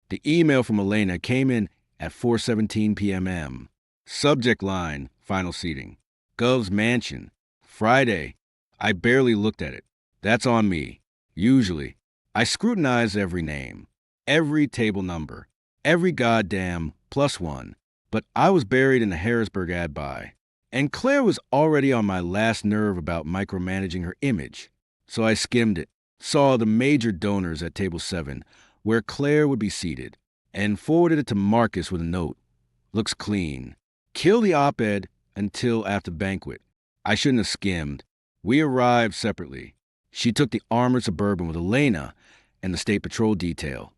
The email from Elena came in at 4:17 p.m. Subject line, final seating. Gov's Mansion. Friday. I barely looked at it. That's on me. Usually, I scrutinize every name, every table number, every goddamn +1. But I was buried in the Harrisburg ad buy. And Claire was already on my last nerve about micromanaging her image. So I skimmed it, saw the major donors at table 7, where Claire would be seated, and forwarded it to Marcus with a note. Looks clean. Kill the op-ed until after banquet. I shouldn't have skimmed. We arrived separately. She took the armored Suburban with Elena and the State Patrol detail.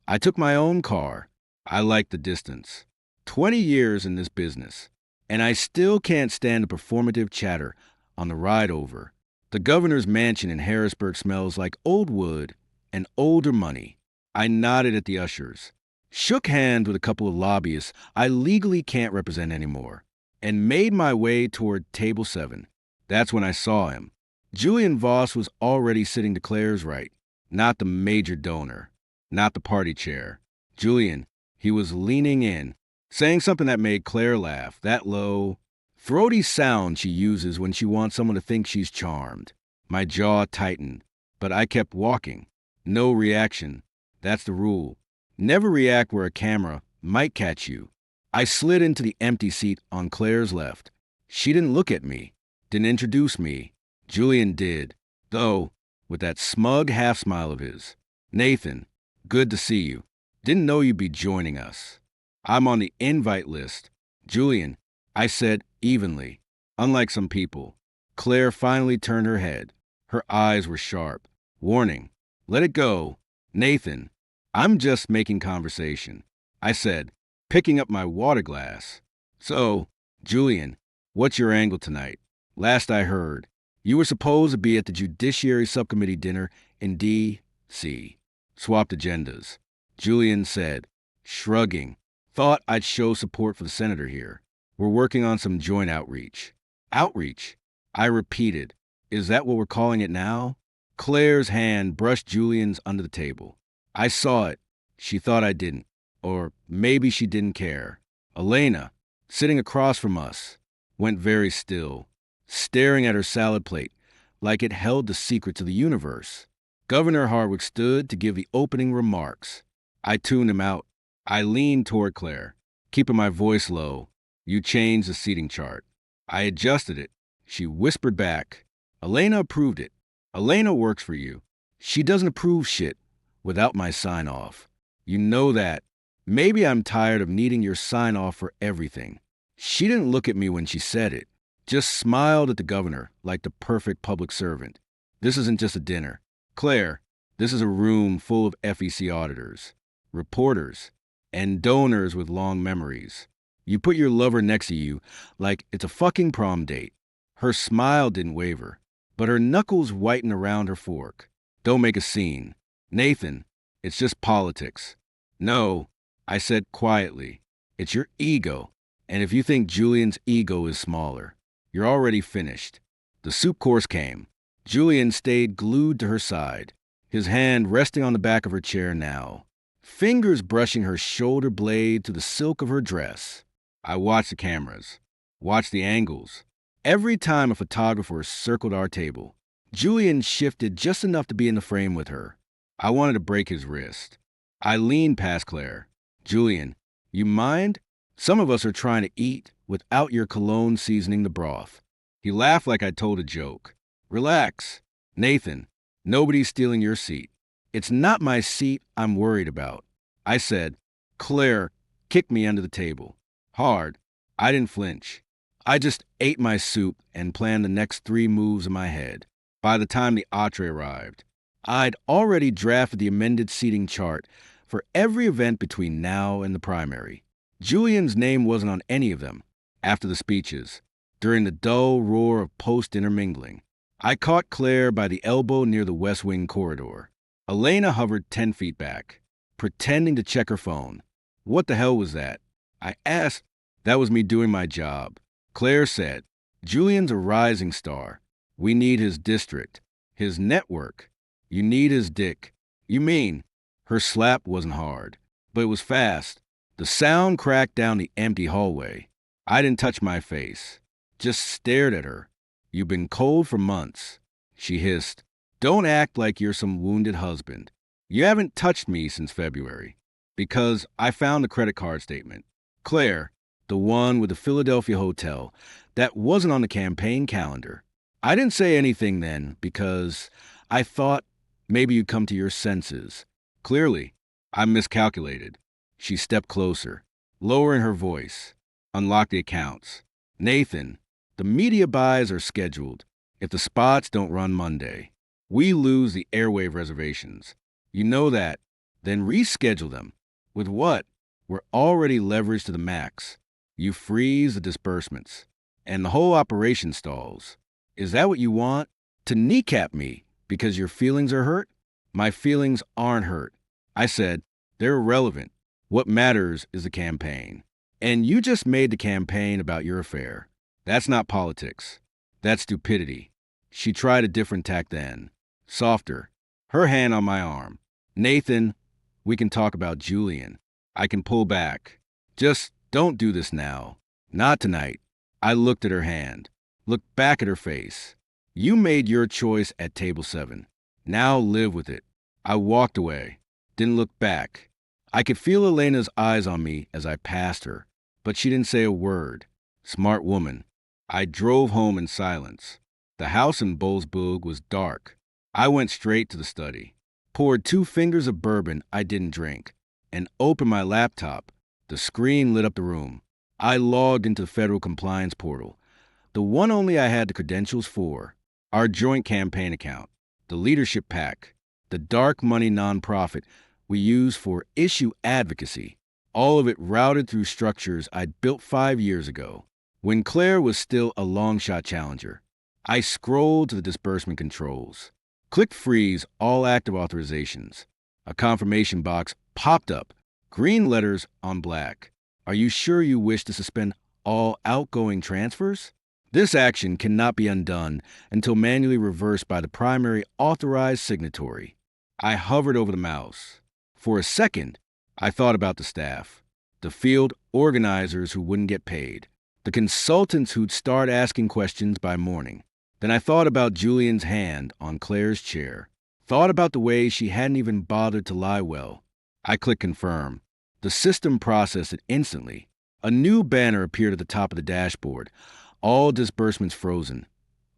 I took my own car. I liked the distance. 20 years in this business, and I still can't stand the performative chatter on the ride over. The governor's mansion in Harrisburg smells like old wood and older money. I nodded at the ushers, shook hands with a couple of lobbyists I legally can't represent anymore, and made my way toward table 7. That's when I saw him. Julian Voss was already sitting to Claire's right, not the major donor, not the party chair. Julian, he was leaning in, saying something that made Claire laugh, that low, throaty sound she uses when she wants someone to think she's charmed. My jaw tightened, but I kept walking. No reaction. That's the rule. Never react where a camera might catch you. I slid into the empty seat on Claire's left. She didn't look at me, didn't introduce me. Julian did, though, with that smug half-smile of his. Nathan, good to see you. Didn't know you'd be joining us. I'm on the invite list. Julian, I said evenly, unlike some people. Claire finally turned her head. Her eyes were sharp. Warning, let it go. Nathan, I'm just making conversation. I said, picking up my water glass. So, Julian, what's your angle tonight? Last I heard, you were supposed to be at the Judiciary Subcommittee dinner in D.C. Swapped agendas. Julian said, shrugging. Thought I'd show support for the senator here. We're working on some joint outreach. Outreach? I repeated. Is that what we're calling it now? Claire's hand brushed Julian's under the table. I saw it. She thought I didn't. Or maybe she didn't care. Elena, sitting across from us, went very still, staring at her salad plate like it held the secret to the universe. Governor Hardwick stood to give the opening remarks. I tuned him out. I leaned toward Claire, keeping my voice low. You changed the seating chart. I adjusted it. She whispered back. Elena approved it. Elena works for you. She doesn't approve shit without my sign-off. You know that. Maybe I'm tired of needing your sign-off for everything. She didn't look at me when she said it, just smiled at the governor like the perfect public servant. This isn't just a dinner. Claire, this is a room full of FEC auditors, reporters, and donors with long memories. You put your lover next to you like it's a fucking prom date. Her smile didn't waver, but her knuckles whitened around her fork. Don't make a scene. Nathan, it's just politics. No, I said quietly, it's your ego. And if you think Julian's ego is smaller, you're already finished. The soup course came. Julian stayed glued to her side, his hand resting on the back of her chair now, fingers brushing her shoulder blade to the silk of her dress. I watched the cameras, watched the angles. Every time a photographer circled our table, Julian shifted just enough to be in the frame with her. I wanted to break his wrist. I leaned past Claire. Julian, you mind? Some of us are trying to eat without your cologne seasoning the broth. He laughed like I told a joke. Relax. Nathan, nobody's stealing your seat. It's not my seat I'm worried about. I said. Claire kicked me under the table. Hard. I didn't flinch. I just ate my soup and planned the next 3 moves in my head. By the time the entree arrived, I'd already drafted the amended seating chart for every event between now and the primary. Julian's name wasn't on any of them. After the speeches, during the dull roar of post-intermingling, I caught Claire by the elbow near the West Wing corridor. Elena hovered 10 feet back, pretending to check her phone. What the hell was that? I asked. That was me doing my job. Claire said, Julian's a rising star. We need his district, his network. You need his dick. You mean? Her slap wasn't hard. but it was fast. The sound cracked down the empty hallway. I didn't touch my face, just stared at her. You've been cold for months, she hissed. Don't act like you're some wounded husband. You haven't touched me since February. Because I found the credit card statement. Claire, the one with the Philadelphia hotel, that wasn't on the campaign calendar. I didn't say anything then because I thought maybe you'd come to your senses. Clearly, I miscalculated. She stepped closer, lowering her voice. Unlock the accounts. Nathan, the media buys are scheduled. If the spots don't run Monday, we lose the airwave reservations. You know that. Then reschedule them. With what? We're already leveraged to the max. You freeze the disbursements, and the whole operation stalls. Is that what you want? To kneecap me because your feelings are hurt? My feelings aren't hurt. I said, they're irrelevant. What matters is the campaign. And you just made the campaign about your affair. That's not politics. That's stupidity. She tried a different tack then. Softer. Her hand on my arm. Nathan, we can talk about Julian. I can pull back. Just don't do this now. Not tonight. I looked at her hand. Looked back at her face. You made your choice at table 7. Now live with it. I walked away. Didn't look back. I could feel Elena's eyes on me as I passed her, but she didn't say a word. Smart woman. I drove home in silence. The house in Bowlesburg was dark. I went straight to the study, poured 2 fingers of bourbon I didn't drink, and opened my laptop. The screen lit up the room. I logged into the federal compliance portal, the one only I had the credentials for, our joint campaign account, the leadership pack, the dark money nonprofit we use for issue advocacy, all of it routed through structures I'd built 5 years ago, when Claire was still a long-shot challenger. I scrolled to the disbursement controls, clicked freeze all active authorizations. A confirmation box popped up, green letters on black. Are you sure you wish to suspend all outgoing transfers? This action cannot be undone until manually reversed by the primary authorized signatory. I hovered over the mouse. For a second, I thought about the staff, the field organizers who wouldn't get paid, the consultants who'd start asking questions by morning. Then I thought about Julian's hand on Claire's chair, thought about the way she hadn't even bothered to lie well. I clicked confirm. The system processed it instantly. A new banner appeared at the top of the dashboard. All disbursements frozen.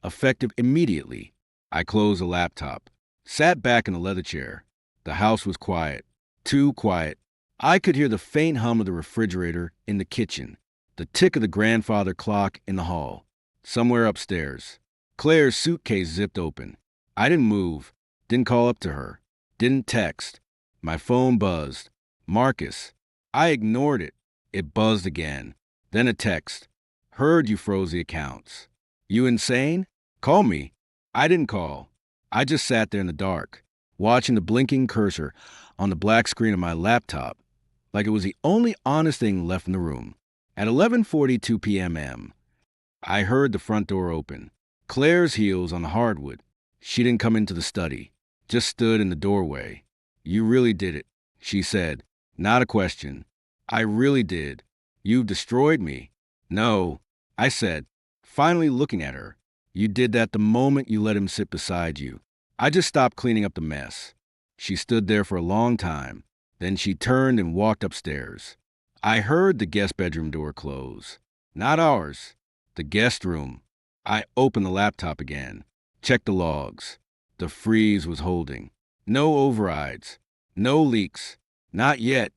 Effective immediately. I closed the laptop, sat back in the leather chair. The house was quiet. Too quiet. I could hear the faint hum of the refrigerator in the kitchen, the tick of the grandfather clock in the hall. Somewhere upstairs, Claire's suitcase zipped open. I didn't move, didn't call up to her, didn't text. My phone buzzed. Marcus. I ignored it. It buzzed again. Then a text. Heard you froze the accounts. You insane? Call me. I didn't call. I just sat there in the dark, watching the blinking cursor on the black screen of my laptop, like it was the only honest thing left in the room. At 11:42 p.m., I heard the front door open. Claire's heels on the hardwood. She didn't come into the study, just stood in the doorway. You really did it, she said. Not a question. I really did. You've destroyed me. No, I said, finally looking at her. You did that the moment you let him sit beside you. I just stopped cleaning up the mess. She stood there for a long time. Then she turned and walked upstairs. I heard the guest bedroom door close. Not ours. The guest room. I opened the laptop again. Checked the logs. The freeze was holding. No overrides. No leaks. Not yet.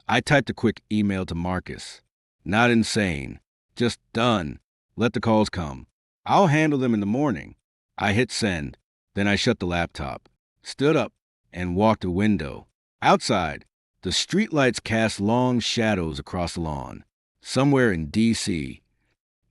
I typed a quick email to Marcus. Not insane. Just done. Let the calls come. I'll handle them in the morning. I hit send. Then I shut the laptop, stood up, and walked to the window. Outside, the streetlights cast long shadows across the lawn. Somewhere in D.C.,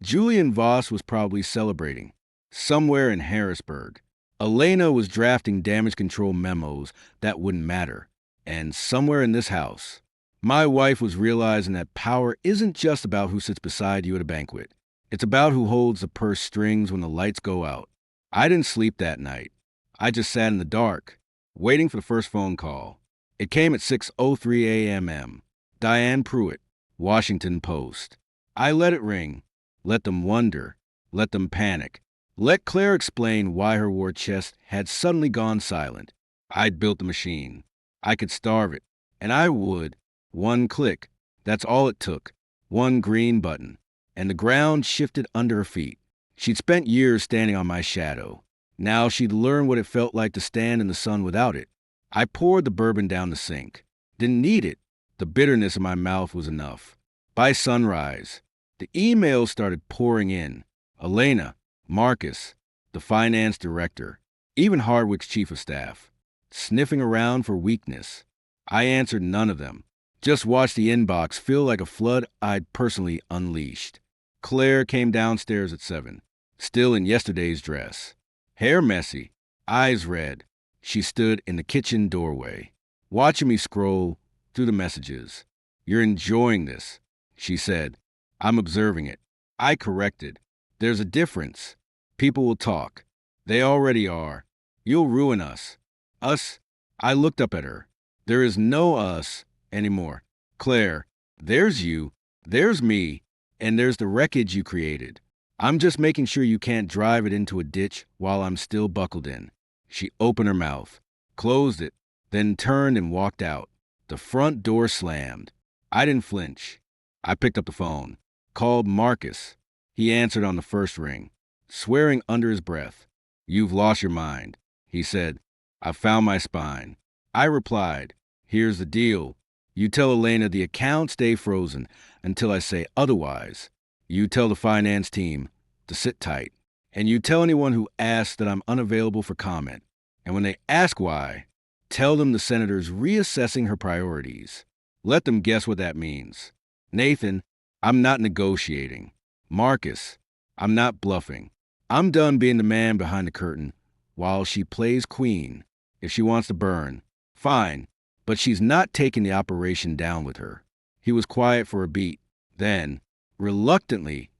Julian Voss was probably celebrating. Somewhere in Harrisburg, Elena was drafting damage control memos that wouldn't matter. And somewhere in this house, my wife was realizing that power isn't just about who sits beside you at a banquet. It's about who holds the purse strings when the lights go out. I didn't sleep that night. I just sat in the dark, waiting for the first phone call. It came at 6:03 a.m. Diane Pruitt, Washington Post. I let it ring. Let them wonder. Let them panic. Let Claire explain why her war chest had suddenly gone silent. I'd built the machine. I could starve it. And I would. One click. That's all it took. One green button. And the ground shifted under her feet. She'd spent years standing on my shadow. Now she'd learned what it felt like to stand in the sun without it. I poured the bourbon down the sink. Didn't need it. The bitterness in my mouth was enough. By sunrise, the emails started pouring in. Elena, Marcus, the finance director, even Hardwick's chief of staff, sniffing around for weakness. I answered none of them. Just watched the inbox feel like a flood I'd personally unleashed. Claire came downstairs at 7, still in yesterday's dress. Hair messy, eyes red. She stood in the kitchen doorway, watching me scroll through the messages. "You're enjoying this," she said. "I'm observing it." I corrected. "There's a difference. People will talk. They already are. You'll ruin us." Us? I looked up at her. There is no us anymore. Claire, there's you, there's me, and there's the wreckage you created. I'm just making sure you can't drive it into a ditch while I'm still buckled in. She opened her mouth, closed it, then turned and walked out. The front door slammed. I didn't flinch. I picked up the phone, called Marcus. He answered on the first ring, swearing under his breath. "You've lost your mind," he said. "I found my spine." I replied, "Here's the deal. You tell Elena the account stay frozen until I say otherwise. You tell the finance team to sit tight. And you tell anyone who asks that I'm unavailable for comment. And when they ask why, tell them the senator's reassessing her priorities. Let them guess what that means. Nathan, I'm not negotiating. Marcus, I'm not bluffing. I'm done being the man behind the curtain while she plays queen. If she wants to burn, fine, but she's not taking the operation down with her." He was quiet for a beat. Then, reluctantly,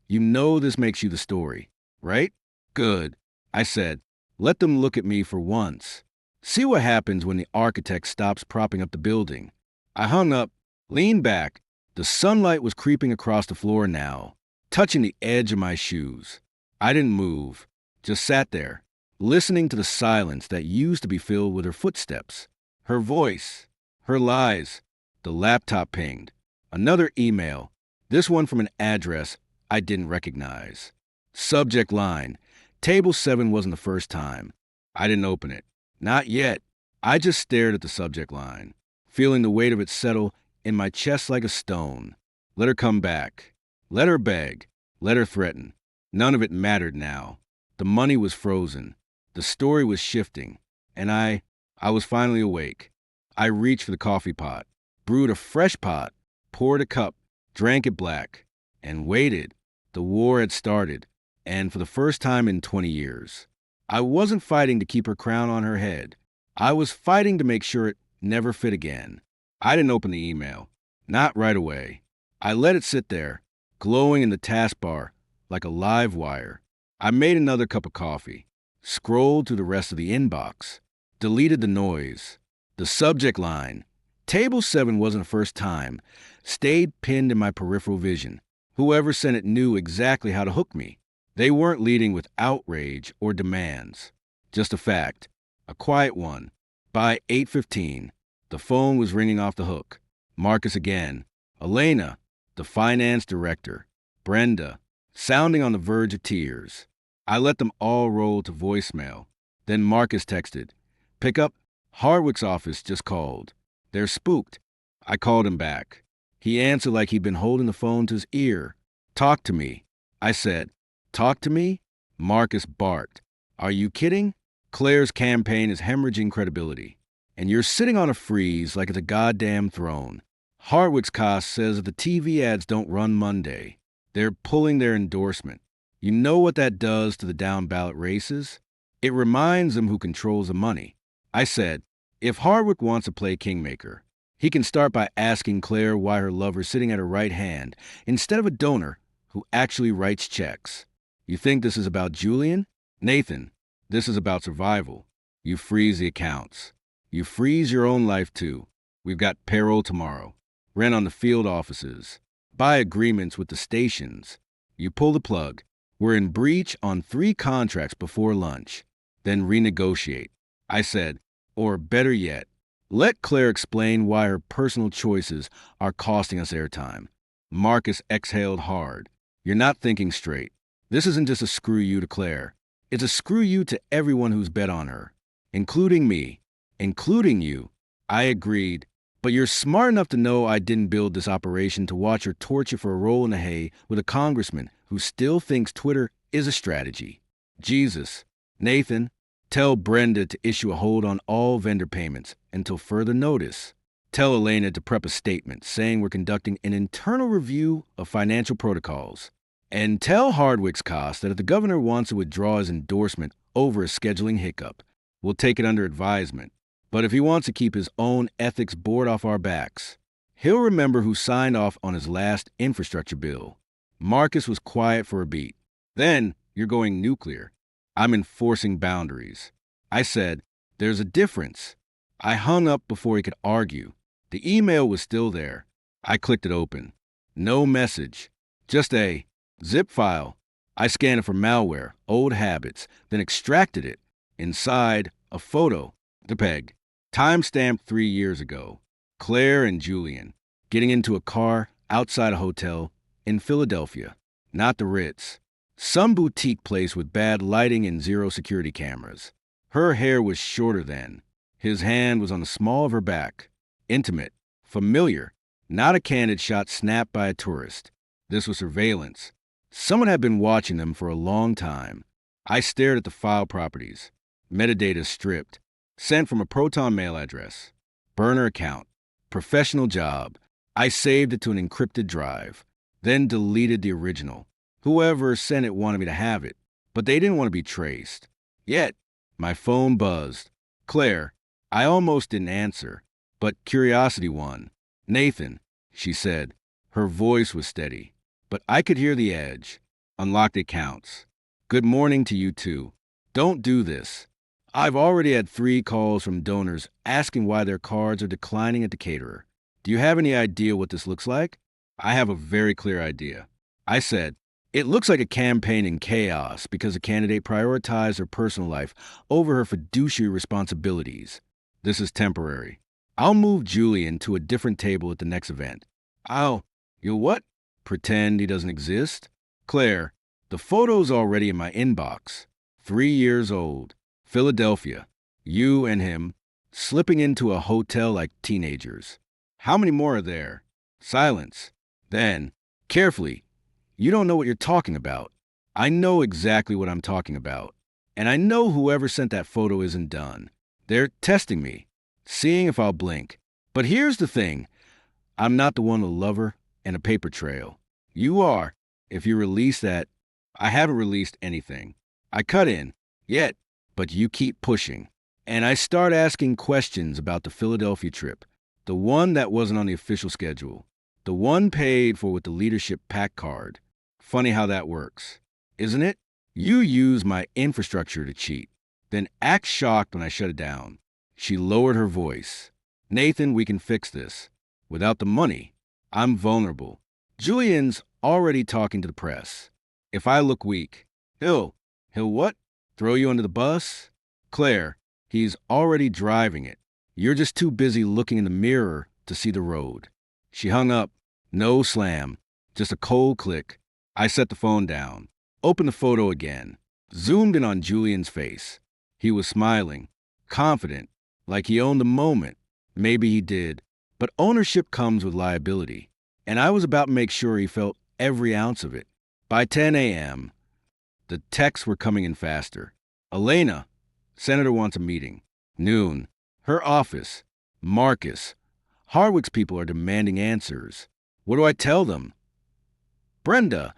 "You know this makes you the story, right?" "Good," I said. "Let them look at me for once. See what happens when the architect stops propping up the building." I hung up, leaned back. The sunlight was creeping across the floor now, touching the edge of my shoes. I didn't move, just sat there, listening to the silence that used to be filled with her footsteps, her voice, her lies. The laptop pinged. Another email, this one from an address I didn't recognize. Subject line, Table 7 wasn't the first time. I didn't open it. Not yet. I just stared at the subject line, feeling the weight of it settle in my chest like a stone. Let her come back. Let her beg. Let her threaten. None of it mattered now. The money was frozen. The story was shifting. And I was finally awake. I reached for the coffee pot, brewed a fresh pot, poured a cup, drank it black, and waited. The war had started, and for the first time in 20 years. I wasn't fighting to keep her crown on her head. I was fighting to make sure it never fit again. I didn't open the email. Not right away. I let it sit there, glowing in the taskbar like a live wire. I made another cup of coffee, scrolled through the rest of the inbox, deleted the noise. The subject line, Table 7 wasn't the first time, stayed pinned in my peripheral vision. Whoever sent it knew exactly how to hook me. They weren't leading with outrage or demands. Just a fact, a quiet one. By 8:15, the phone was ringing off the hook. Marcus again. Elena, the finance director. Brenda, sounding on the verge of tears. I let them all roll to voicemail. Then Marcus texted, "Pick up, Hardwick's office just called. They're spooked." I called him back. He answered like he'd been holding the phone to his ear. "Talk to me." I said, "Talk to me?" Marcus barked. "Are you kidding? Claire's campaign is hemorrhaging credibility. And you're sitting on a freeze like it's a goddamn throne. Hardwick's cost says that the TV ads don't run Monday. They're pulling their endorsement. You know what that does to the down-ballot races? It reminds them who controls the money." I said, "If Hardwick wants to play kingmaker, he can start by asking Claire why her lover's sitting at her right hand instead of a donor who actually writes checks. You think this is about Julian? Nathan, this is about survival. You freeze the accounts. You freeze your own life too. We've got payroll tomorrow, rent on the field offices, buy agreements with the stations. You pull the plug. We're in breach on 3 contracts before lunch. Then renegotiate. I said, or better yet, let Claire explain why her personal choices are costing us airtime. Marcus exhaled hard. You're not thinking straight. This isn't just a screw you to Claire. It's a screw you to everyone who's bet on her, including me, including you. I agreed, but you're smart enough to know I didn't build this operation to watch her torture for a roll in the hay with a congressman who still thinks Twitter is a strategy. Jesus. Nathan, tell Brenda to issue a hold on all vendor payments until further notice. Tell Elena to prep a statement saying we're conducting an internal review of financial protocols. And tell Hardwick's cost that if the governor wants to withdraw his endorsement over a scheduling hiccup, we'll take it under advisement. But if he wants to keep his own ethics board off our backs, he'll remember who signed off on his last infrastructure bill. Marcus was quiet for a beat. Then, you're going nuclear. I'm enforcing boundaries. I said, there's a difference. I hung up before he could argue. The email was still there. I clicked it open. No message. Just a zip file. I scanned it for malware, old habits, then extracted it. Inside, a photo. The peg. Timestamped 3 years ago. Claire and Julian getting into a car outside a hotel in Philadelphia. Not the Ritz. Some boutique place with bad lighting and 0 security cameras. Her hair was shorter then. His hand was on the small of her back. Intimate. Familiar. Not a candid shot snapped by a tourist. This was surveillance. Someone had been watching them for a long time. I stared at the file properties. Metadata stripped. Sent from a Proton mail address. Burner account. Professional job. I saved it to an encrypted drive. Then deleted the original. Whoever sent it wanted me to have it, but they didn't want to be traced. Yet, my phone buzzed. Claire. I almost didn't answer, but curiosity won. Nathan, she said. Her voice was steady, but I could hear the edge. Unlocked accounts. Good morning to you too. Don't do this. I've already had 3 calls from donors asking why their cards are declining at the caterer. Do you have any idea what this looks like? I have a very clear idea. I said, it looks like a campaign in chaos because a candidate prioritized her personal life over her fiduciary responsibilities. This is temporary. I'll move Julian to a different table at the next event. You'll what? Pretend he doesn't exist? Claire, the photo's already in my inbox. 3 years old. Philadelphia. You and him, slipping into a hotel like teenagers. How many more are there? Silence. Then, carefully, you don't know what you're talking about. I know exactly what I'm talking about. And I know whoever sent that photo isn't done. They're testing me, seeing if I'll blink. But here's the thing. I'm not the one to love her and a paper trail. You are. If you release that, I haven't released anything. I cut in. Yet. But you keep pushing. And I start asking questions about the Philadelphia trip. The one that wasn't on the official schedule. The one paid for with the leadership pack card. Funny how that works, isn't it? You use my infrastructure to cheat, then act shocked when I shut it down. She lowered her voice. Nathan, we can fix this. Without the money, I'm vulnerable. Julian's already talking to the press. If I look weak, he'll what? Throw you under the bus? Claire, he's already driving it. You're just too busy looking in the mirror to see the road. She hung up. No slam. Just a cold click. I set the phone down. Opened the photo again. Zoomed in on Julian's face. He was smiling. Confident. Like he owned the moment. Maybe he did. But ownership comes with liability. And I was about to make sure he felt every ounce of it. By 10 a.m., the texts were coming in faster. Elena, Senator wants a meeting. Noon. Her office. Marcus. Hardwick's people are demanding answers. What do I tell them? Brenda,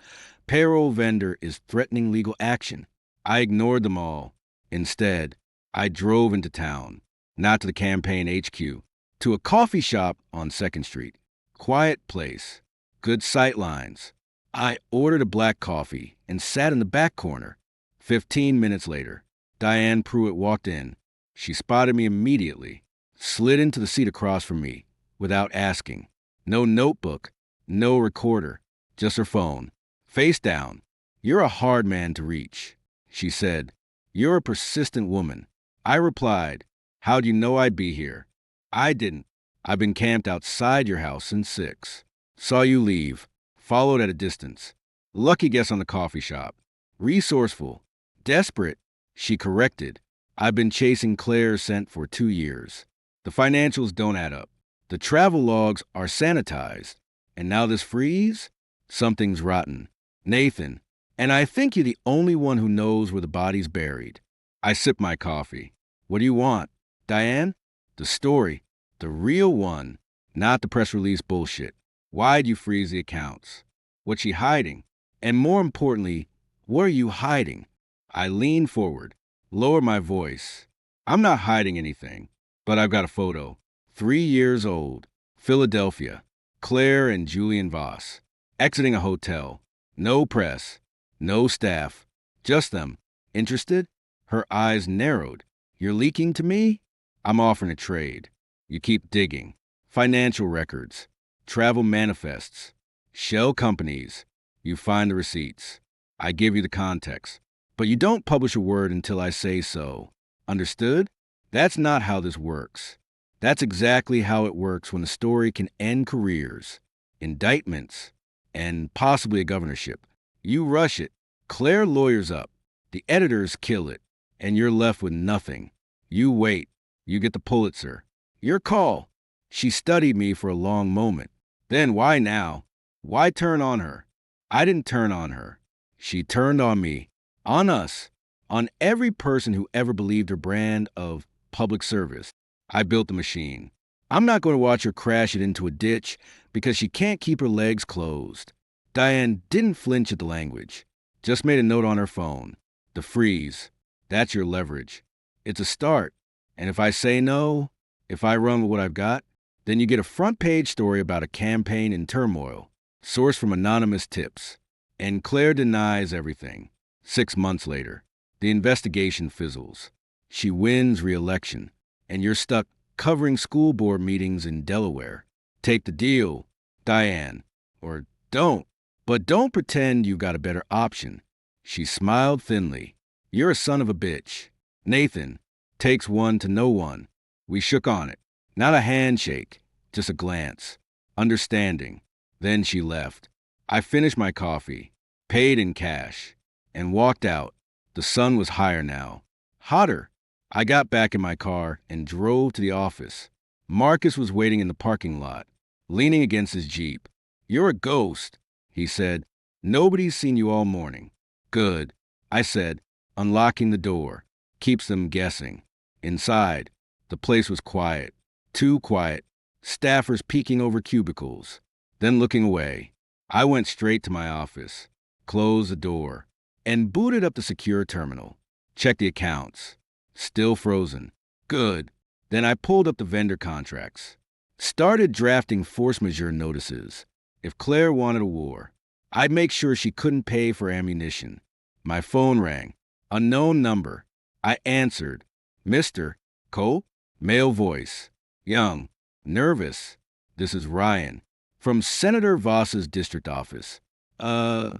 payroll vendor is threatening legal action. I ignored them all. Instead, I drove into town. Not to the campaign HQ. To a coffee shop on 2nd Street. Quiet place. Good sight lines. I ordered a black coffee and sat in the back corner. 15 minutes later, Diane Pruitt walked in. She spotted me immediately. slid into the seat across from me without asking. No notebook, no recorder, just her phone. Face down. You're a hard man to reach, she said. You're a persistent woman. I replied, how'd you know I'd be here? I didn't. I've been camped outside your house since 6. Saw you leave. Followed at a distance. Lucky guess on the coffee shop. Resourceful. Desperate. She corrected. I've been chasing Claire's scent for 2 years. The financials don't add up. The travel logs are sanitized. And now this freeze? Something's rotten. Nathan, and I think you're the only one who knows where the body's buried. I sip my coffee. What do you want? Diane? The story. The real one. Not the press release bullshit. Why'd you freeze the accounts? What's she hiding? And more importantly, what are you hiding? I lean forward, lower my voice. I'm not hiding anything, but I've got a photo. 3 years old. Philadelphia. Claire and Julian Voss. Exiting a hotel. No press. No staff. Just them. Interested? Her eyes narrowed. You're leaking to me? I'm offering a trade. You keep digging. Financial records. Travel manifests. Shell companies. You find the receipts. I give you the context. But you don't publish a word until I say so. Understood? That's not how this works. That's exactly how it works when a story can end careers, indictments, and possibly a governorship. You rush it. Claire lawyers up. The editors kill it. And you're left with nothing. You wait. You get the Pulitzer. Your call. She studied me for a long moment. Then why now? Why turn on her? I didn't turn on her. She turned on me. On us. On every person who ever believed her brand of public service. I built the machine. I'm not going to watch her crash it into a ditch because she can't keep her legs closed. Diane didn't flinch at the language. Just made a note on her phone. The freeze. That's your leverage. It's a start. And if I say no, if I run with what I've got, then you get a front page story about a campaign in turmoil, sourced from anonymous tips. And Claire denies everything. 6 months later, the investigation fizzles. She wins re-election, and you're stuck covering school board meetings in Delaware. Take the deal, Diane. Or don't. But don't pretend you've got a better option. She smiled thinly. You're a son of a bitch. Nathan, takes one to know one. We shook on it. Not a handshake, just a glance. Understanding. Then she left. I finished my coffee, paid in cash, and walked out. The sun was higher now. Hotter. I got back in my car and drove to the office. Marcus was waiting in the parking lot, leaning against his Jeep. You're a ghost, he said. Nobody's seen you all morning. Good, I said, unlocking the door. Keeps them guessing. Inside, the place was quiet. Too quiet. Staffers peeking over cubicles, then looking away. I went straight to my office, closed the door, and booted up the secure terminal. Checked the accounts. Still frozen. Good. Then I pulled up the vendor contracts. Started drafting force majeure notices. If Claire wanted a war, I'd make sure she couldn't pay for ammunition. My phone rang. Unknown number. I answered. Mr. Cole? Male voice. Young. Nervous. This is Ryan. From Senator Voss's district office. The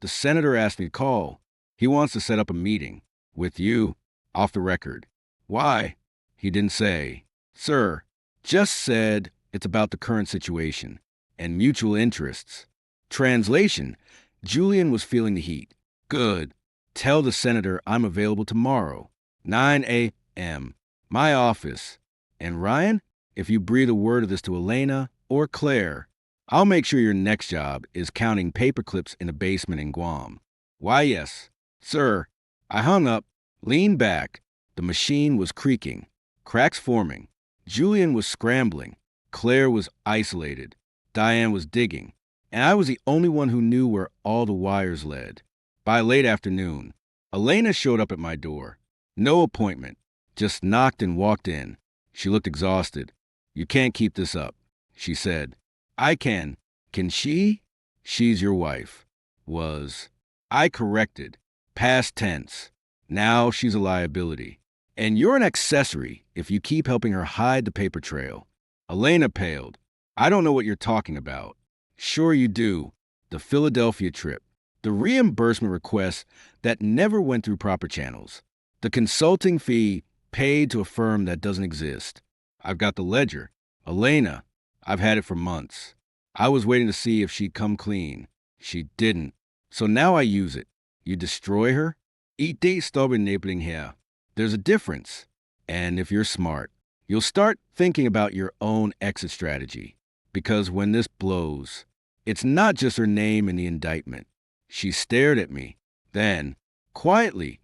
senator asked me to call. He wants to set up a meeting. With you. Off the record. Why? He didn't say. Sir, just said it's about the current situation and mutual interests. Translation, Julian was feeling the heat. Good. Tell the senator I'm available tomorrow, 9 a.m. My office. And Ryan, if you breathe a word of this to Elena or Claire, I'll make sure your next job is counting paper clips in a basement in Guam. Why, yes. Sir, I hung up, leaned back. The machine was creaking, cracks forming. Julian was scrambling. Claire was isolated. Diane was digging. And I was the only one who knew where all the wires led. By late afternoon, Elena showed up at my door. No appointment. Just knocked and walked in. She looked exhausted. You can't keep this up, she said. I can. Can she? She's your wife. Was. I corrected. Past tense. Now she's a liability. And you're an accessory if you keep helping her hide the paper trail. Elena paled. I don't know what you're talking about. Sure you do. The Philadelphia trip. The reimbursement request that never went through proper channels. The consulting fee paid to a firm that doesn't exist. I've got the ledger. Elena, I've had it for months. I was waiting to see if she'd come clean. She didn't. So now I use it. You destroy her? Ite stop enabling her. There's a difference. And if you're smart, you'll start thinking about your own exit strategy. Because when this blows, it's not just her name in the indictment. She stared at me. Then, quietly,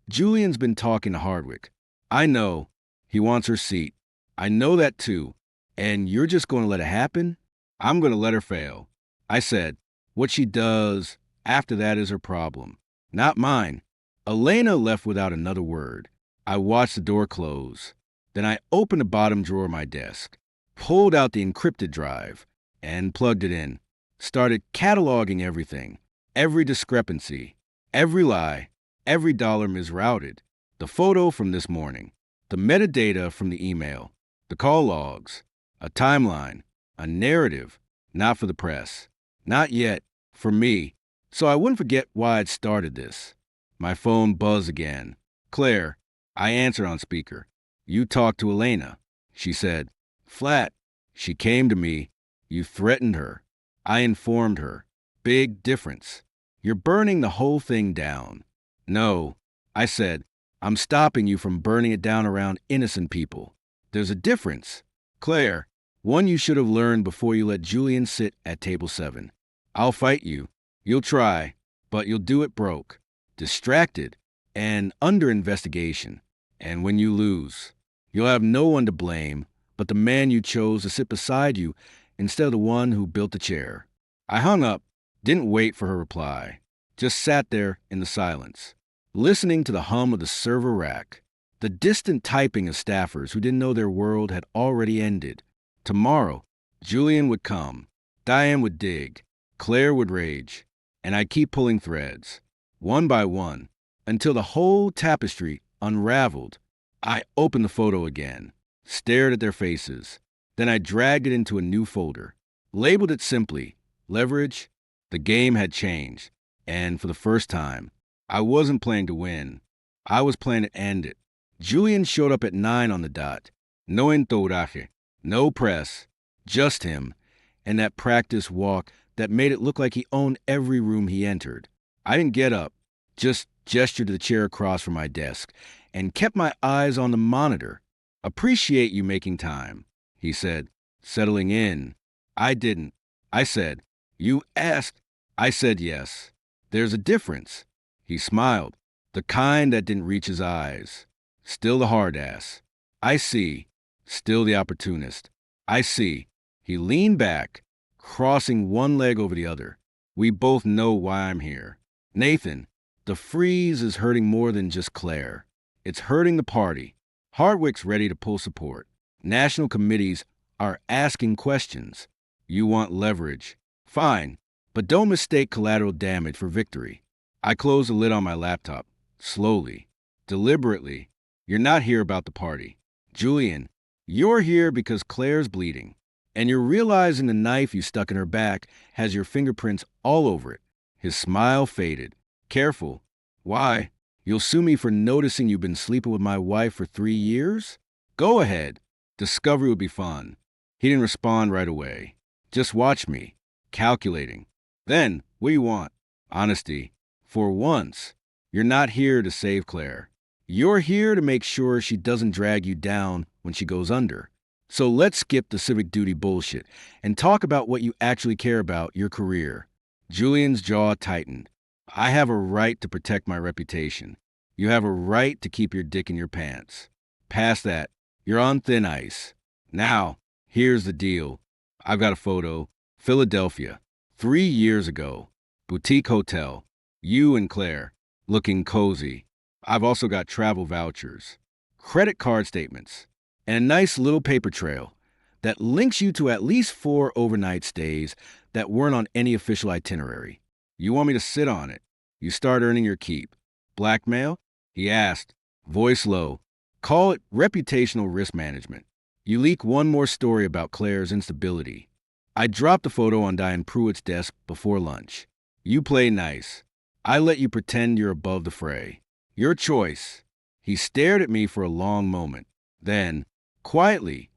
Julian's been talking to Hardwick. I know. He wants her seat. I know that too. And you're just going to let it happen? I'm going to let her fail. I said, what she does after that is her problem, not mine. Elena left without another word. I watched the door close. Then I opened the bottom drawer of my desk, pulled out the encrypted drive, and plugged it in. Started cataloging everything, every discrepancy, every lie, every dollar misrouted, the photo from this morning, the metadata from the email, the call logs, a timeline, a narrative, not for the press, not yet, for me, so I wouldn't forget why I'd started this. My phone buzzed again. Claire, I answered on speaker. You talked to Elena. She said, flat. She came to me. You threatened her. I informed her. Big difference. You're burning the whole thing down. No, I said, I'm stopping you from burning it down around innocent people. There's a difference. Claire, one you should have learned before you let Julian sit at table 7. I'll fight you. You'll try, but you'll do it broke, distracted, and under investigation. And when you lose, you'll have no one to blame but the man you chose to sit beside you instead of the one who built the chair. I hung up, didn't wait for her reply, just sat there in the silence, listening to the hum of the server rack, the distant typing of staffers who didn't know their world had already ended. Tomorrow, Julian would come, Diane would dig, Claire would rage, and I'd keep pulling threads, one by one, until the whole tapestry unraveled. I opened the photo again, stared at their faces. Then I dragged it into a new folder, labeled it simply, Leverage. The game had changed, and for the first time, I wasn't playing to win. I was playing to end it. Julian showed up at 9 on the dot. No entourage, no press, just him, and that practice walk that made it look like he owned every room he entered. I didn't get up, just gestured to the chair across from my desk, and kept my eyes on the monitor. Appreciate you making time, he said, settling in. I didn't. I said, you asked. I said yes. There's a difference. He smiled, the kind that didn't reach his eyes. Still the hard ass. I see. Still the opportunist. I see. He leaned back, crossing one leg over the other. We both know why I'm here. Nathan, the freeze is hurting more than just Claire. It's hurting the party. Hardwick's ready to pull support. National committees are asking questions. You want leverage. Fine, but don't mistake collateral damage for victory. I closed the lid on my laptop, slowly, deliberately. You're not here about the party. Julian, you're here because Claire's bleeding, and you're realizing the knife you stuck in her back has your fingerprints all over it. His smile faded. Careful. Why? You'll sue me for noticing you've been sleeping with my wife for 3 years? Go ahead. Discovery would be fun. He didn't respond right away. Just watch me. Calculating. Then, what do you want? Honesty. For once, you're not here to save Claire. You're here to make sure she doesn't drag you down when she goes under. So let's skip the civic duty bullshit and talk about what you actually care about, your career. Julian's jaw tightened. I have a right to protect my reputation. You have a right to keep your dick in your pants. Past that, you're on thin ice. Now, here's the deal. I've got a photo. Philadelphia. 3 years ago. Boutique hotel. You and Claire. Looking cozy. I've also got travel vouchers, credit card statements, and a nice little paper trail that links you to at least 4 overnight stays that weren't on any official itinerary. You want me to sit on it. You start earning your keep. Blackmail? He asked, voice low. Call it reputational risk management. You leak one more story about Claire's instability. I dropped the photo on Diane Pruitt's desk before lunch. You play nice. I let you pretend you're above the fray. Your choice. He stared at me for a long moment. Then, quietly,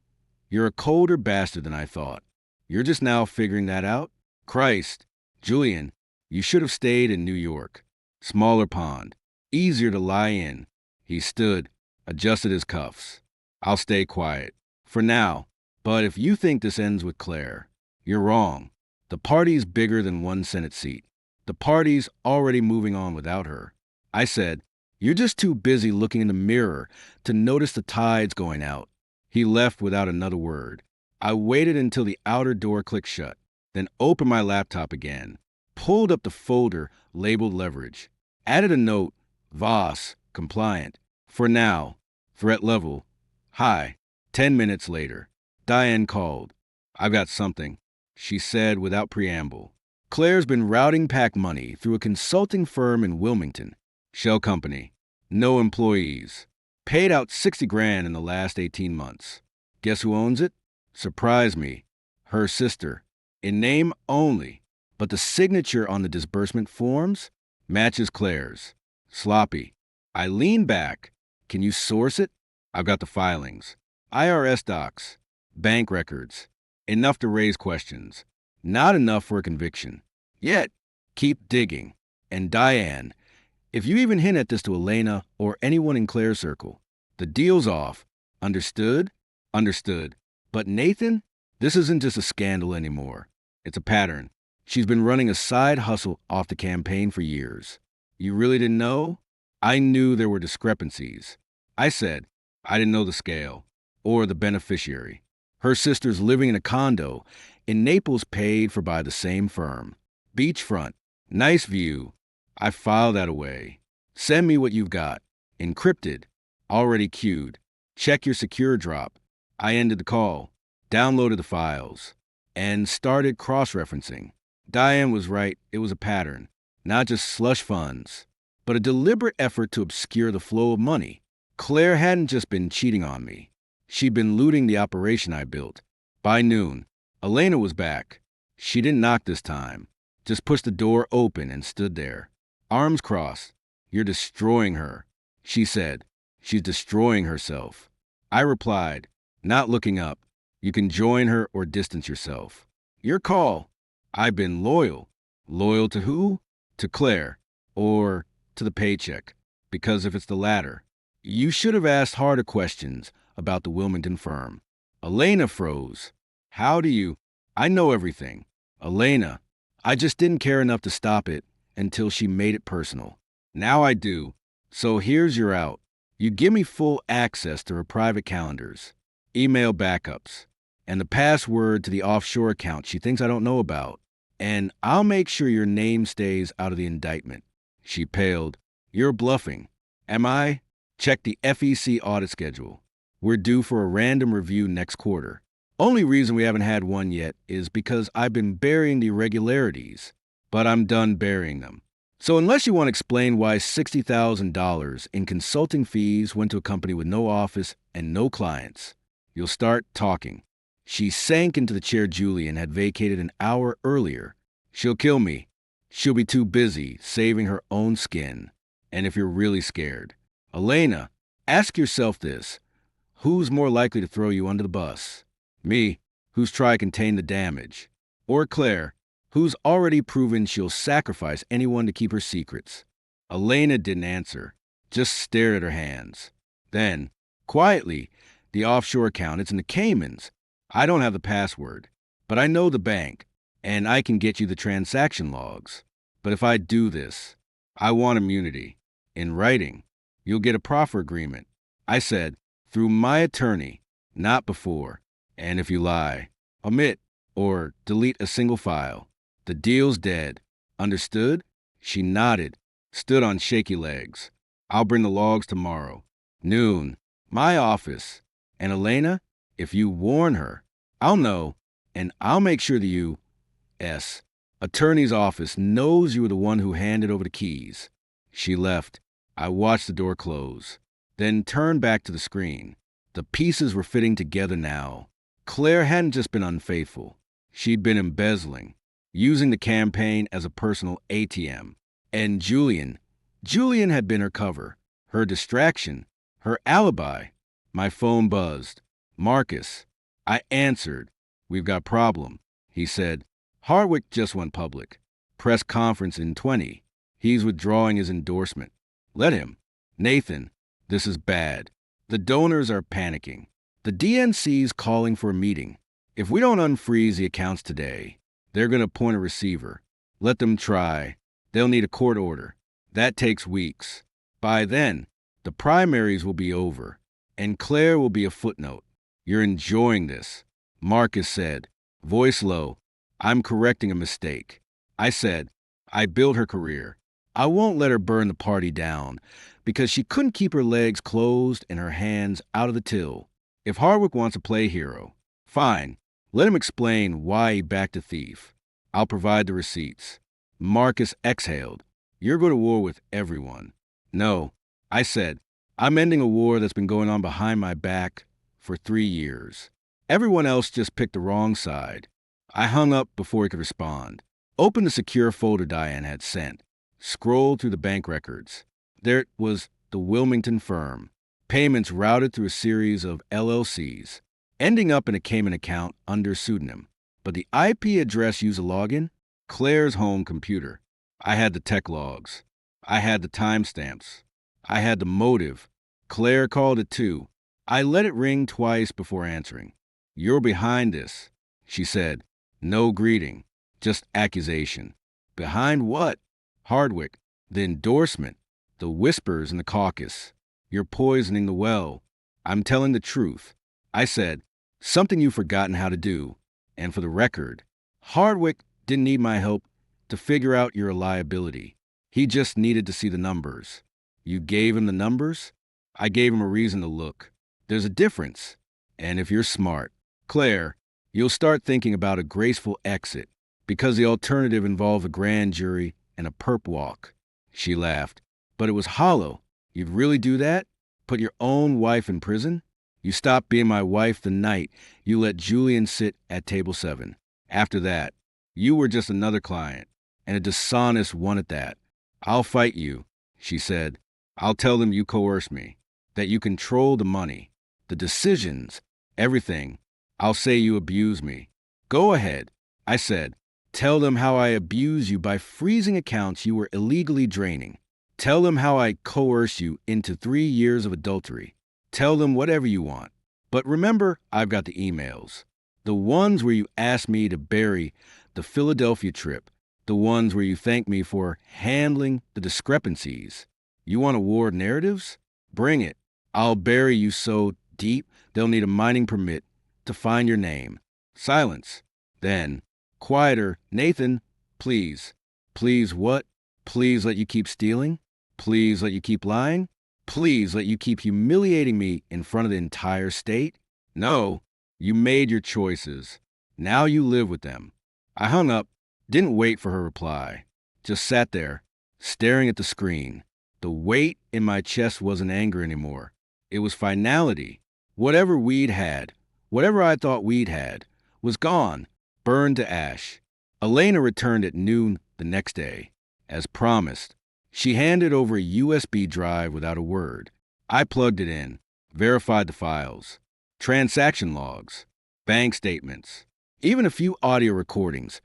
you're a colder bastard than I thought. You're just now figuring that out? Christ, Julian, you should have stayed in New York. Smaller pond. Easier to lie in. He stood, adjusted his cuffs. I'll stay quiet. For now. But if you think this ends with Claire, you're wrong. The party's bigger than one Senate seat. The party's already moving on without her. I said, you're just too busy looking in the mirror to notice the tides going out. He left without another word. I waited until the outer door clicked shut, then opened my laptop again, pulled up the folder labeled leverage, added a note, Voss, compliant. For now, threat level, high. 10 minutes later, Diane called. I've got something, she said without preamble. Claire's been routing PAC money through a consulting firm in Wilmington. Shell company. No employees. Paid out 60 grand in the last 18 months. Guess who owns it? Surprise me. Her sister. In name only. But the signature on the disbursement forms matches Claire's. Sloppy. I lean back. Can you source it? I've got the filings. IRS docs. Bank records. Enough to raise questions. Not enough for a conviction. Yet, keep digging. And Diane, if you even hint at this to Elena or anyone in Claire's circle, the deal's off. Understood? Understood. But Nathan, this isn't just a scandal anymore. It's a pattern. She's been running a side hustle off the campaign for years. You really didn't know? I knew there were discrepancies. I said, I didn't know the scale or the beneficiary. Her sister's living in a condo in Naples paid for by the same firm. Beachfront. Nice view. I filed that away. Send me what you've got. Encrypted. Already queued. Check your secure drop. I ended the call, downloaded the files, and started cross-referencing. Diane was right. It was a pattern. Not just slush funds, but a deliberate effort to obscure the flow of money. Claire hadn't just been cheating on me. She'd been looting the operation I built. By noon, Elena was back. She didn't knock this time. Just pushed the door open and stood there. Arms crossed. You're destroying her, she said. She's destroying herself. I replied, not looking up. You can join her or distance yourself. Your call. I've been loyal. Loyal to who? To Claire. Or to the paycheck. Because if it's the latter, you should have asked harder questions about the Wilmington firm. Elena froze. How do you? I know everything. Elena, I just didn't care enough to stop it until she made it personal. Now I do. So here's your out. You give me full access to her private calendars, email backups, and the password to the offshore account she thinks I don't know about. And I'll make sure your name stays out of the indictment. She paled. You're bluffing. Am I? Check the FEC audit schedule. We're due for a random review next quarter. Only reason we haven't had one yet is because I've been burying the irregularities, but I'm done burying them. So unless you want to explain why $60,000 in consulting fees went to a company with no office and no clients, you'll start talking. She sank into the chair Julian had vacated an hour earlier. She'll kill me. She'll be too busy saving her own skin. And if you're really scared, Elena, ask yourself this. Who's more likely to throw you under the bus? Me, who's tried to contain the damage. Or Claire, who's already proven she'll sacrifice anyone to keep her secrets. Elena didn't answer, just stared at her hands. Then, quietly, the offshore account, it's in the Caymans. I don't have the password, but I know the bank, and I can get you the transaction logs. But if I do this, I want immunity. In writing, you'll get a proffer agreement. I said, through my attorney, not before. And if you lie, omit or delete a single file. The deal's dead. Understood? She nodded, stood on shaky legs. I'll bring the logs tomorrow. Noon. My office. And Elena, if you warn her, I'll know, and I'll make sure the U.S. attorney's office knows you were the one who handed over the keys. She left. I watched the door close. then turned back to the screen. The pieces were fitting together now. Claire hadn't just been unfaithful. She'd been embezzling, using the campaign as a personal ATM. And Julian had been her cover, her distraction, her alibi. My phone buzzed. Marcus. I answered. We've got problem, he said. Hardwick just went public. Press conference in 20. He's withdrawing his endorsement. Let him. Nathan, this is bad. The donors are panicking. The DNC's calling for a meeting. If we don't unfreeze the accounts today, they're going to appoint a receiver. Let them try. They'll need a court order. That takes weeks. By then, the primaries will be over, and Claire will be a footnote. You're enjoying this, Marcus said, voice low. I'm correcting a mistake. I said, I built her career. I won't let her burn the party down, because she couldn't keep her legs closed and her hands out of the till. If Hardwick wants to play hero, fine. Let him explain why he backed a thief. I'll provide the receipts. Marcus exhaled. You're going to war with everyone. No, I said, I'm ending a war that's been going on behind my back for 3 years. Everyone else just picked the wrong side. I hung up before he could respond. Opened the secure folder Diane had sent. Scrolled through the bank records. There was the Wilmington firm. Payments routed through a series of LLCs, ending up in a Cayman account under pseudonym. But the IP address used a login? Claire's home computer. I had the tech logs. I had the timestamps. I had the motive. Claire called it too. I let it ring twice before answering. You're behind this, she said. No greeting, just accusation. Behind what? Hardwick, the endorsement, the whispers in the caucus. You're poisoning the well. I'm telling the truth. I said, something you've forgotten how to do. And for the record, Hardwick didn't need my help to figure out your liability. He just needed to see the numbers. You gave him the numbers? I gave him a reason to look. There's a difference. And if you're smart, Claire, you'll start thinking about a graceful exit, because the alternative involved a grand jury and a perp walk. She laughed. But it was hollow. You'd really do that? Put your own wife in prison? You stopped being my wife the night you let Julian sit at table 7. After that, you were just another client, and a dishonest one at that. I'll fight you, she said. I'll tell them you coerced me, that you control the money, the decisions, everything. I'll say you abuse me. Go ahead, I said. Tell them how I abuse you by freezing accounts you were illegally draining. Tell them how I coerced you into 3 years of adultery. Tell them whatever you want. But remember, I've got the emails. The ones where you asked me to bury the Philadelphia trip. The ones where you thank me for handling the discrepancies. You want award narratives? Bring it. I'll bury you so deep they'll need a mining permit to find your name. Silence. Then, quieter, Nathan, please. Please what? Please let you keep stealing? Please let you keep lying? Please let you keep humiliating me in front of the entire state? No, you made your choices. Now you live with them. I hung up, didn't wait for her reply. Just sat there, staring at the screen. The weight in my chest wasn't anger anymore. It was finality. Whatever we'd had, whatever I thought we'd had, was gone, burned to ash. Elena returned at noon the next day. As promised, she handed over a USB drive without a word. I plugged it in, verified the files, transaction logs, bank statements, even a few audio recordings.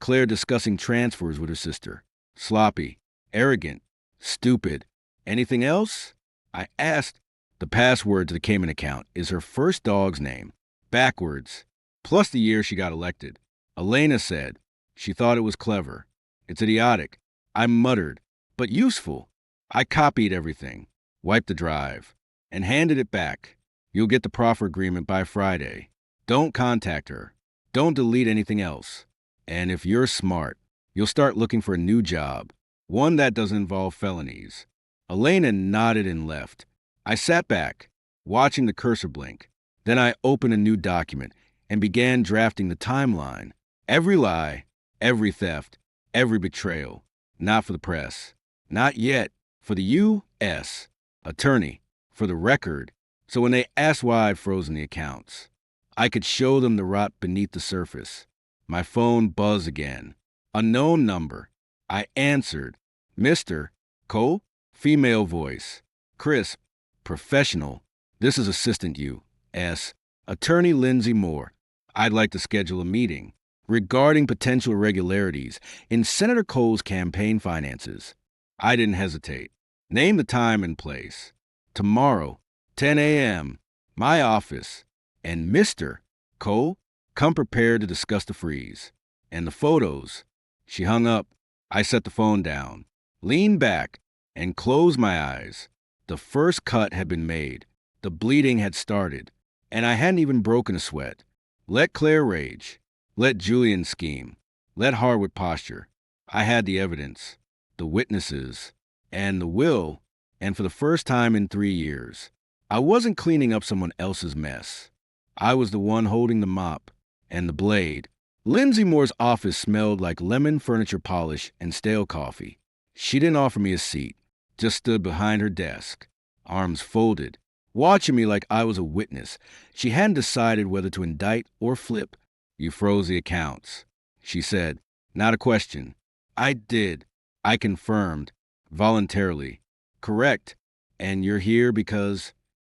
Claire discussing transfers with her sister. Sloppy, arrogant, stupid. Anything else? I asked. The password to the Cayman account is her first dog's name, backwards, plus the year she got elected. Elena said she thought it was clever. It's idiotic. I muttered, but useful. I copied everything, wiped the drive, and handed it back. You'll get the proffer agreement by Friday. Don't contact her. Don't delete anything else. And if you're smart, you'll start looking for a new job, one that doesn't involve felonies. Elena nodded and left. I sat back, watching the cursor blink. Then I opened a new document and began drafting the timeline. Every lie, every theft, every betrayal. Not for the press. Not yet. For the U.S. Attorney. for the record, so when they asked why I'd frozen the accounts, I could show them the rot beneath the surface. My phone buzzed again. Unknown number. I answered. Mr. Cole? Female voice. Crisp. Professional. This is Assistant U.S. Attorney Lindsay Moore. I'd like to schedule a meeting regarding potential irregularities in Senator Cole's campaign finances. I didn't hesitate. Name the time and place. Tomorrow, 10 a.m., my office. And Mr. Cole, come prepared to discuss the freeze. And the photos. She hung up. I set the phone down, leaned back, and closed my eyes. The first cut had been made. The bleeding had started, and I hadn't even broken a sweat. Let Claire rage. Let Julian scheme. Let Harwood posture. I had the evidence, the witnesses, and the will, and for the first time in 3 years, I wasn't cleaning up someone else's mess. I was the one holding the mop and the blade. Lindsay Moore's office smelled like lemon furniture polish and stale coffee. She didn't offer me a seat, just stood behind her desk, arms folded, watching me like I was a witness. She hadn't decided whether to indict or flip. You froze the accounts, she said. Not a question. I did. I confirmed, voluntarily. Correct. And you're here because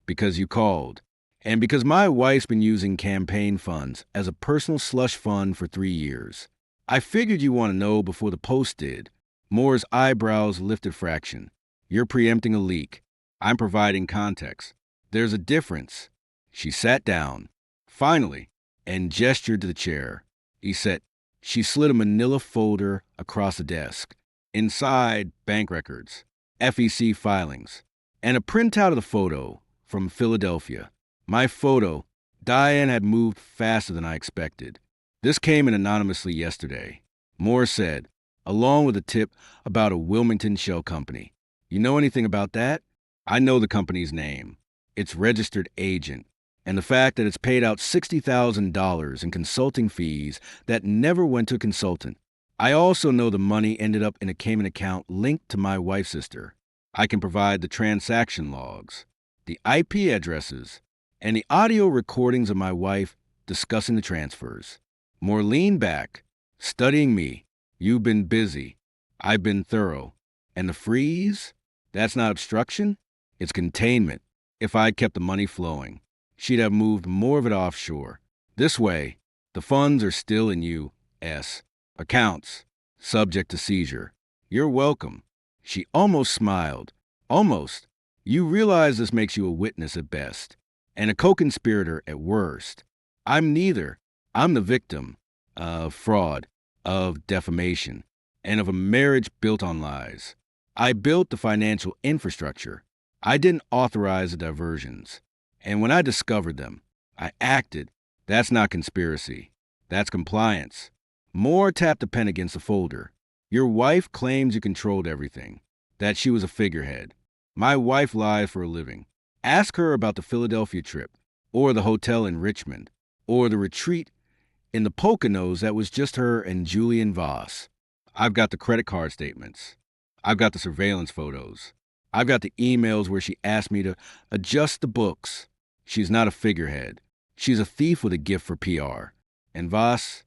you called. And because my wife's been using campaign funds as a personal slush fund for 3 years. I figured you want to know before the Post did. Moore's eyebrows lifted fraction. You're preempting a leak. I'm providing context. There's a difference. She sat down, finally, and gestured to the chair. He said, she slid a manila folder across the desk. Inside, bank records, FEC filings, and a printout of the photo from Philadelphia. My photo. Diane had moved faster than I expected. This came in anonymously yesterday. Moore said, along with a tip about a Wilmington shell company. You know anything about that? I know the company's name, its registered agent, and the fact that it's paid out $60,000 in consulting fees that never went to a consultant. I also know the money ended up in a Cayman account linked to my wife's sister. I can provide the transaction logs, the IP addresses, and the audio recordings of my wife discussing the transfers. Moore leaned back, studying me. You've been busy. I've been thorough. And the freeze? That's not obstruction. It's containment. If I'd kept the money flowing, she'd have moved more of it offshore. This way, the funds are still in U.S. accounts, subject to seizure. You're welcome. She almost smiled. Almost. You realize this makes you a witness at best, and a co-conspirator at worst. I'm neither. I'm the victim of fraud, of defamation, and of a marriage built on lies. I built the financial infrastructure. I didn't authorize the diversions. And when I discovered them, I acted. That's not conspiracy. That's compliance. Moore tapped a pen against the folder. Your wife claims you controlled everything, that she was a figurehead. My wife lies for a living. Ask her about the Philadelphia trip, or the hotel in Richmond, or the retreat in the Poconos that was just her and Julian Voss. I've got the credit card statements. I've got the surveillance photos. I've got the emails where she asked me to adjust the books. She's not a figurehead. She's a thief with a gift for PR. And Voss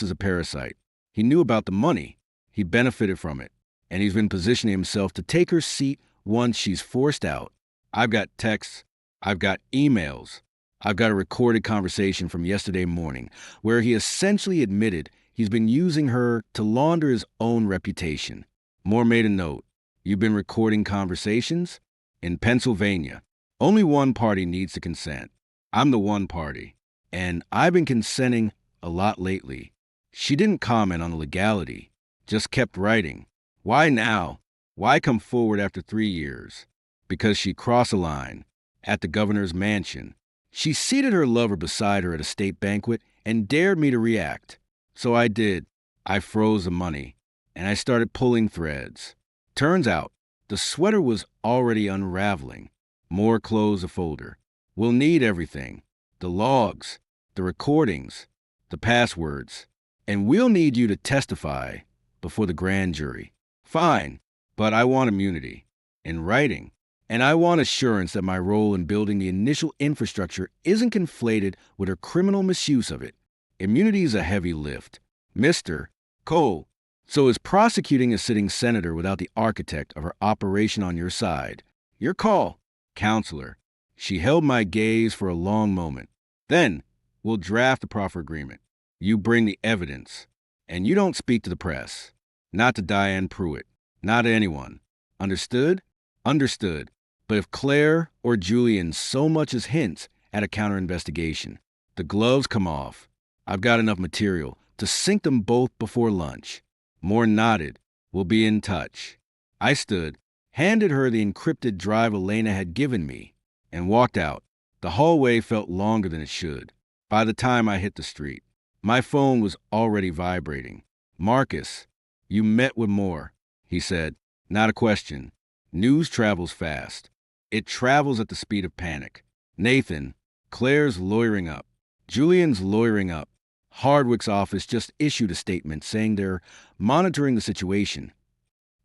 is a parasite. He knew about the money. He benefited from it. And he's been positioning himself to take her seat once she's forced out. I've got texts. I've got emails. I've got a recorded conversation from yesterday morning where he essentially admitted he's been using her to launder his own reputation. Moore made a note. You've been recording conversations? In Pennsylvania, only one party needs to consent. I'm the one party. And I've been consenting a lot lately. She didn't comment on the legality, just kept writing. Why now? Why come forward after 3 years? Because she crossed a line at the governor's mansion. She seated her lover beside her at a state banquet and dared me to react. So I did. I froze the money, and I started pulling threads. Turns out, the sweater was already unraveling. Moore closed the folder. We'll need everything. The logs, the recordings, the passwords. And we'll need you to testify before the grand jury. Fine, but I want immunity. In writing. And I want assurance that my role in building the initial infrastructure isn't conflated with her criminal misuse of it. Immunity is a heavy lift. Mr. Cole, so is prosecuting a sitting senator without the architect of her operation on your side. Your call, counselor. She held my gaze for a long moment. Then, we'll draft the proffer agreement. You bring the evidence. And you don't speak to the press. Not to Diane Pruitt. Not to anyone. Understood? Understood. But if Claire or Julian so much as hints at a counter-investigation, the gloves come off. I've got enough material to sink them both before lunch. Moore nodded. We'll be in touch. I stood, handed her the encrypted drive Elena had given me, and walked out. The hallway felt longer than it should. By the time I hit the street, my phone was already vibrating. Marcus, you met with Moore, he said. Not a question. News travels fast. It travels at the speed of panic. Nathan, Claire's lawyering up. Julian's lawyering up. Hardwick's office just issued a statement saying they're monitoring the situation.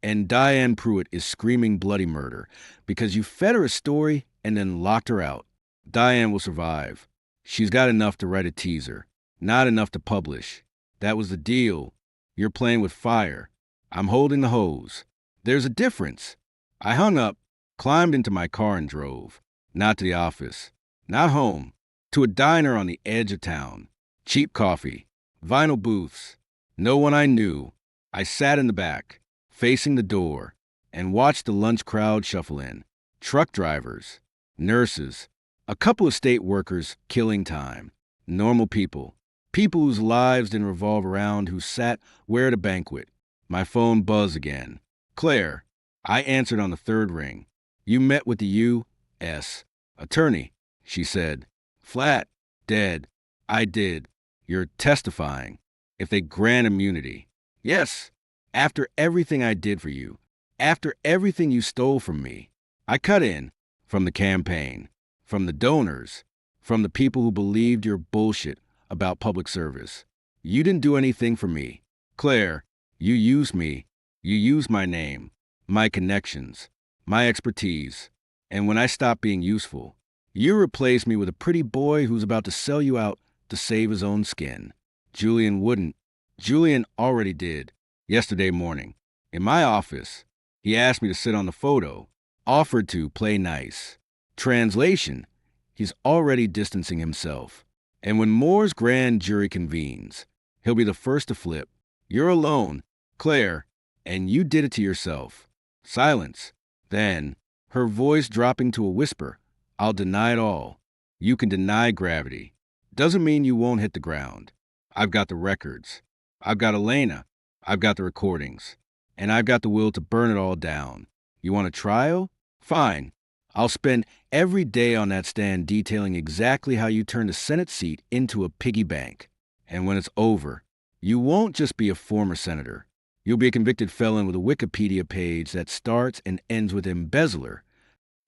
And Diane Pruitt is screaming bloody murder because you fed her a story and then locked her out. Diane will survive. She's got enough to write a teaser, not enough to publish. That was the deal. You're playing with fire. I'm holding the hose. There's a difference. I hung up, climbed into my car and drove. Not to the office. Not home. To a diner on the edge of town. Cheap coffee. Vinyl booths. No one I knew. I sat in the back, facing the door, and watched the lunch crowd shuffle in. Truck drivers. Nurses. A couple of state workers killing time. Normal people. People whose lives didn't revolve around who sat where at a banquet. My phone buzzed again. Claire. I answered on the third ring. You met with the U.S. attorney, she said. Flat. Dead. I did. You're testifying. If they grant immunity. Yes. After everything I did for you. After everything you stole from me. I cut in. From the campaign. From the donors. From the people who believed your bullshit about public service. You didn't do anything for me. Claire, you used me. You used my name. My connections. My expertise. And when I stopped being useful, you replaced me with a pretty boy who's about to sell you out to save his own skin. Julian wouldn't. Julian already did. Yesterday morning. In my office. He asked me to sit on the photo. Offered to play nice. Translation. He's already distancing himself. And when Moore's grand jury convenes, he'll be the first to flip. You're alone, Claire, and you did it to yourself. Silence. Then, her voice dropping to a whisper, I'll deny it all. You can deny gravity. Doesn't mean you won't hit the ground. I've got the records. I've got Elena. I've got the recordings. And I've got the will to burn it all down. You want a trial? Fine. I'll spend every day on that stand detailing exactly how you turned a Senate seat into a piggy bank. And when it's over, you won't just be a former senator. You'll be a convicted felon with a Wikipedia page that starts and ends with embezzler.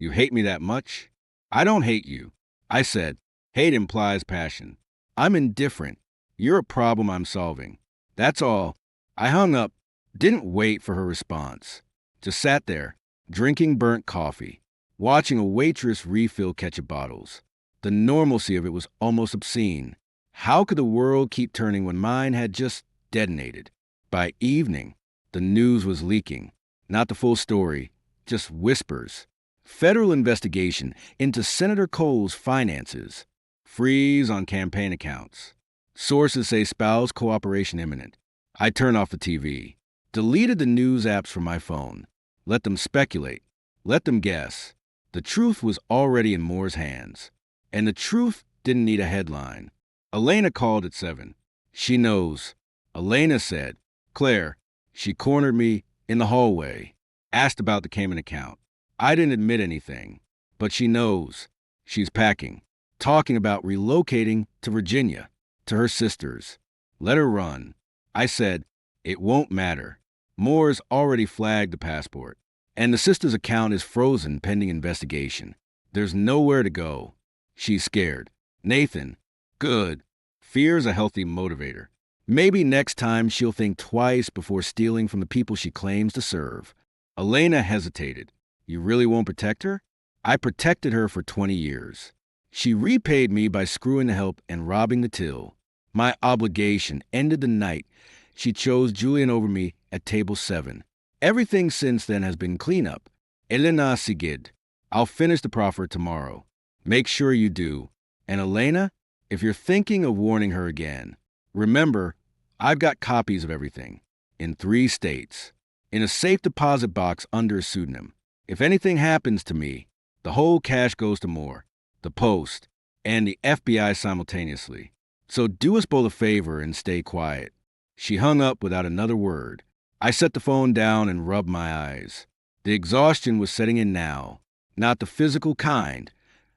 You hate me that much? I don't hate you. I said, hate implies passion. I'm indifferent. You're a problem I'm solving. That's all. I hung up, didn't wait for her response. Just sat there, drinking burnt coffee. Watching a waitress refill ketchup bottles. The normalcy of it was almost obscene. How could the world keep turning when mine had just detonated? By evening, the news was leaking. Not the full story, just whispers. Federal investigation into Senator Cole's finances. Freeze on campaign accounts. Sources say spouse cooperation imminent. I turned off the TV. Deleted the news apps from my phone. Let them speculate. Let them guess. The truth was already in Moore's hands. And the truth didn't need a headline. Elena called at 7. She knows. Elena said, Claire, she cornered me in the hallway. Asked about the Cayman account. I didn't admit anything. But she knows. She's packing. Talking about relocating to Virginia. To her sisters. Let her run. I said, it won't matter. Moore's already flagged the passport. And the sister's account is frozen pending investigation. There's nowhere to go. She's scared. Nathan. Good. Fear's a healthy motivator. Maybe next time she'll think twice before stealing from the people she claims to serve. Elena hesitated. You really won't protect her? I protected her for 20 years. She repaid me by screwing the help and robbing the till. My obligation ended the night she chose Julian over me at table 7. Everything since then has been cleanup. Elena Sigid. I'll finish the proffer tomorrow. Make sure you do. And Elena, if you're thinking of warning her again, remember, I've got copies of everything. In 3 states. In a safe deposit box under a pseudonym. If anything happens to me, the whole cash goes to Moore, the Post, and the FBI simultaneously. So do us both a favor and stay quiet. She hung up without another word. I set the phone down and rubbed my eyes. The exhaustion was setting in now. Not the physical kind.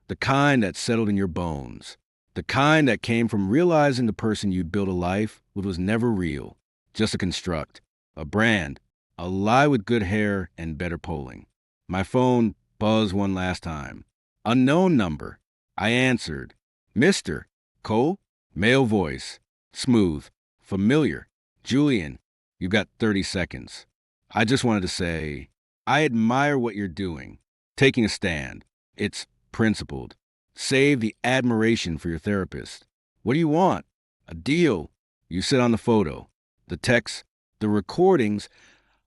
The kind that settled in your bones. The kind that came from realizing the person you'd built a life with was never real. Just a construct. A brand. A lie with good hair and better polling. My phone buzzed one last time. Unknown number. I answered. Mr. Cole? Male voice. Smooth. Familiar. Julian, you've got 30 seconds. I just wanted to say, I admire what you're doing. Taking a stand. It's principled. Save the admiration for your therapist. What do you want? A deal. You sit on the photo. The text. The recordings.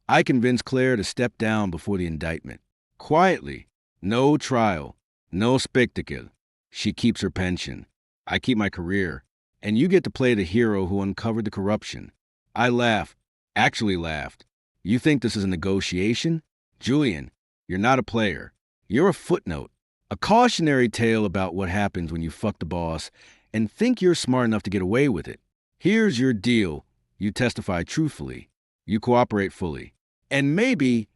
I convinced Claire to step down before the indictment. Quietly. No trial. No spectacle. She keeps her pension. I keep my career. And you get to play the hero who uncovered the corruption. I laughed. Actually laughed. You think this is a negotiation? Julian, you're not a player. You're a footnote. A cautionary tale about what happens when you fuck the boss and think you're smart enough to get away with it. Here's your deal. You testify truthfully. You cooperate fully. And maybe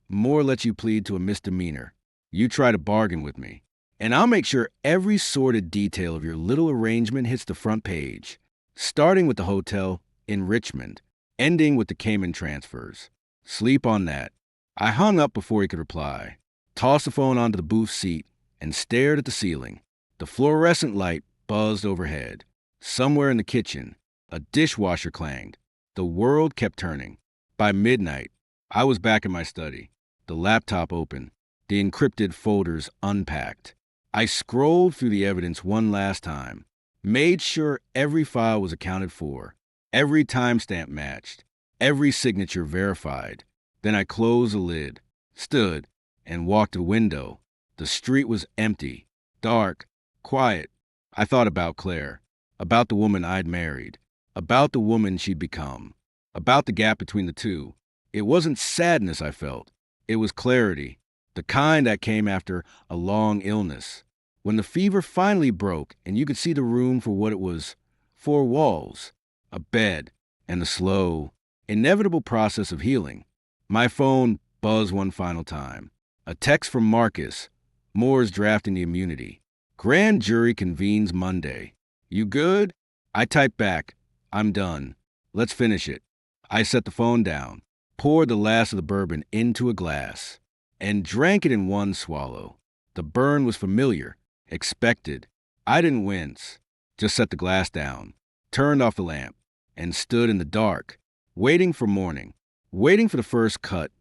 Moore lets you plead to a misdemeanor. You try to bargain with me. And I'll make sure every sordid detail of your little arrangement hits the front page, starting with the hotel in Richmond, ending with the Cayman transfers. Sleep on that. I hung up before he could reply, tossed the phone onto the booth seat, and stared at the ceiling. The fluorescent light buzzed overhead. Somewhere in the kitchen, a dishwasher clanged. The world kept turning. By midnight, I was back in my study, the laptop open, the encrypted folders unpacked. I scrolled through the evidence one last time, made sure every file was accounted for, every timestamp matched, every signature verified. Then I closed the lid, stood, and walked to the window. The street was empty, dark, quiet. I thought about Claire, about the woman I'd married, about the woman she'd become, about the gap between the two. It wasn't sadness I felt. It was clarity, the kind that came after a long illness. When the fever finally broke and you could see the room for what it was, 4 walls, a bed, and the slow, inevitable process of healing. My phone buzzed one final time. A text from Marcus. Moore's drafting the immunity. Grand jury convenes Monday. You good? I typed back. I'm done. Let's finish it. I set the phone down, poured the last of the bourbon into a glass, and drank it in one swallow. The burn was familiar, expected. I didn't wince, just set the glass down, turned off the lamp, and stood in the dark, waiting for morning, waiting for the first cut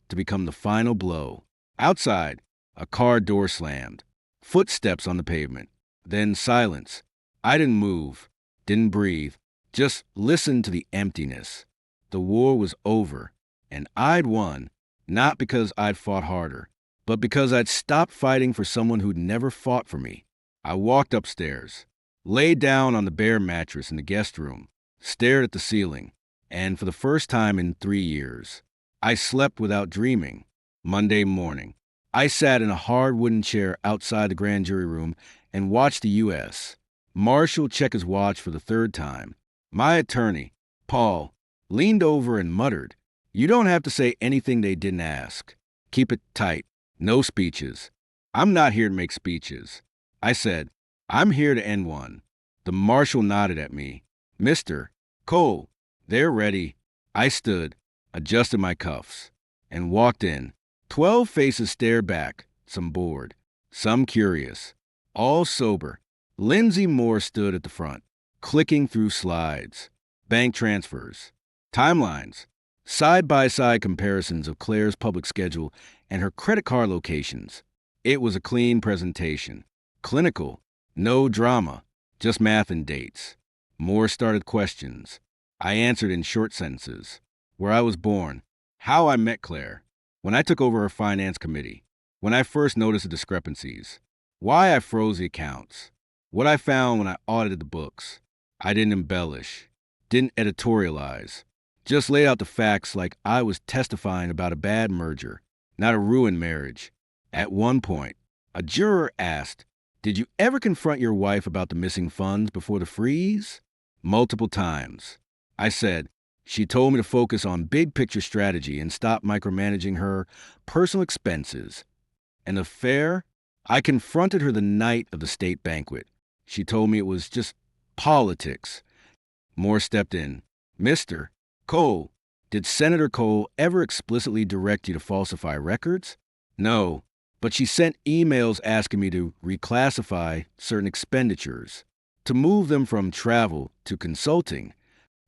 to become the final blow. Outside, a car door slammed, footsteps on the pavement, then silence. I didn't move, didn't breathe, just listened to the emptiness. The war was over, and I'd won, not because I'd fought harder, but because I'd stopped fighting for someone who'd never fought for me. I walked upstairs, lay down on the bare mattress in the guest room, stared at the ceiling, and for the first time in 3 years, I slept without dreaming. Monday morning, I sat in a hard wooden chair outside the grand jury room and watched the U.S. Marshal check his watch for the 3rd time. My attorney, Paul, leaned over and muttered, "You don't have to say anything they didn't ask. Keep it tight. No speeches." I'm not here to make speeches. I said, I'm here to end one. The marshal nodded at me. Mr. Cole, they're ready. I stood, adjusted my cuffs, and walked in. 12 faces stared back, some bored, some curious, all sober. Lindsay Moore stood at the front, clicking through slides, bank transfers, timelines, Side-by-side comparisons of Claire's public schedule and her credit card locations. It was a clean presentation. Clinical. No drama. Just math and dates. More started questions. I answered in short sentences. Where I was born. How I met Claire. When I took over her finance committee. When I first noticed the discrepancies. Why I froze the accounts. What I found when I audited the books. I didn't embellish. Didn't editorialize. Just laid out the facts like I was testifying about a bad merger, not a ruined marriage. At one point, a juror asked, "Did you ever confront your wife about the missing funds before the freeze?" Multiple times. I said, she told me to focus on big picture strategy and stop micromanaging her personal expenses. An affair? I confronted her the night of the state banquet. She told me it was just politics. Moore stepped in. "Mr. Cole, did Senator Cole ever explicitly direct you to falsify records?" "No, but she sent emails asking me to reclassify certain expenditures, to move them from travel to consulting,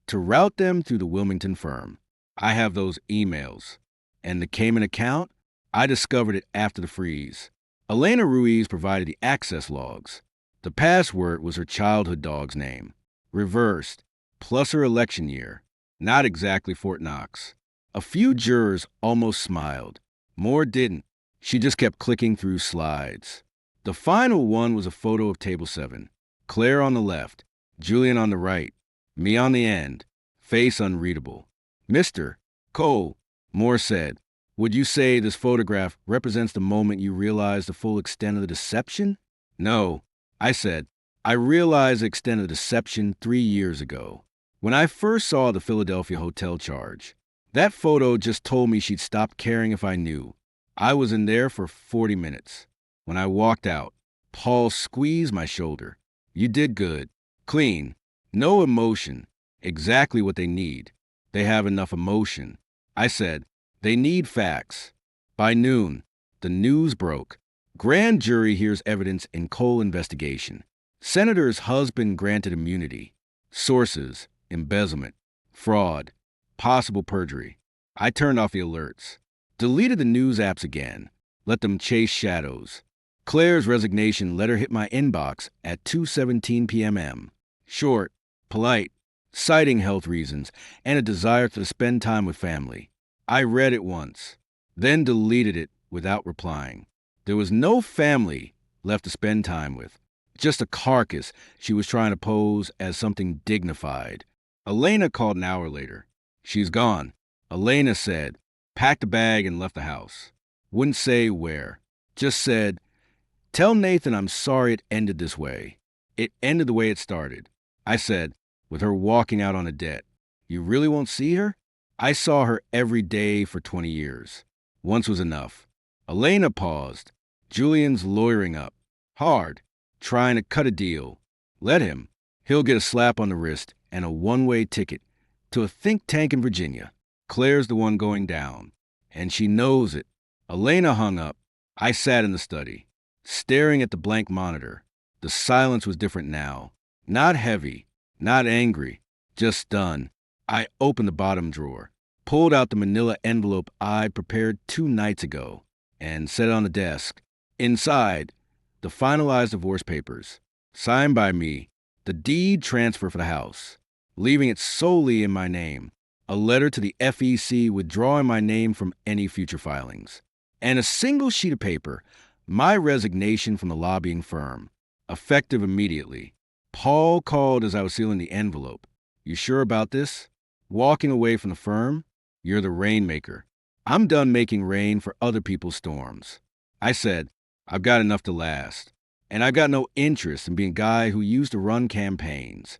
to route them through the Wilmington firm. I have those emails. And the Cayman account? I discovered it after the freeze. Elena Ruiz provided the access logs. The password was her childhood dog's name, reversed, plus her election year. Not exactly Fort Knox. A few jurors almost smiled. More didn't. She just kept clicking through slides. The final one was a photo of Table 7. Claire on the left, Julian on the right, me on the end, face unreadable. "Mr. Cole," Moore said, "would you say this photograph represents the moment you realized the full extent of the deception?" "No," I said. "I realized the extent of the deception 3 years ago. When I first saw the Philadelphia hotel charge. That photo just told me she'd stopped caring if I knew. I was in there for 40 minutes. When I walked out, Paul squeezed my shoulder. You did good. Clean. No emotion. Exactly what they need. They have enough emotion." I said, "They need facts." By noon, the news broke. Grand jury hears evidence in Cole investigation. Senator's husband granted immunity. Sources, embezzlement, fraud, possible perjury. I turned off the alerts. Deleted the news apps again. Let them chase shadows. Claire's resignation letter hit my inbox at 2:17 p.m. Short, polite, citing health reasons and a desire to spend time with family. I read it once, then deleted it without replying. There was no family left to spend time with. Just a carcass she was trying to pose as something dignified. Elena called an hour later. "She's gone." Elena said, packed a bag and left the house. Wouldn't say where. Just said, "Tell Nathan I'm sorry it ended this way. It ended the way it started." I said, with her walking out on a debt, "You really won't see her?" "I saw her every day for 20 years. Once was enough." Elena paused. Julian's lawyering up. Hard. Trying to cut a deal. Let him. He'll get a slap on the wrist and a one-way ticket to a think tank in Virginia. Claire's the one going down. And she knows it. Elena hung up. I sat in the study, staring at the blank monitor. The silence was different now. Not heavy, not angry, just done. I opened the bottom drawer, pulled out the manila envelope I'd prepared 2 nights ago, and set it on the desk. Inside, the finalized divorce papers, signed by me, the deed transfer for the house, leaving it solely in my name, a letter to the FEC withdrawing my name from any future filings, and a single sheet of paper, my resignation from the lobbying firm, effective immediately. Paul called as I was sealing the envelope. "You sure about this? Walking away from the firm? You're the rainmaker. I'm done making rain for other people's storms." I said, "I've got enough to last. And I've got no interest in being a guy who used to run campaigns.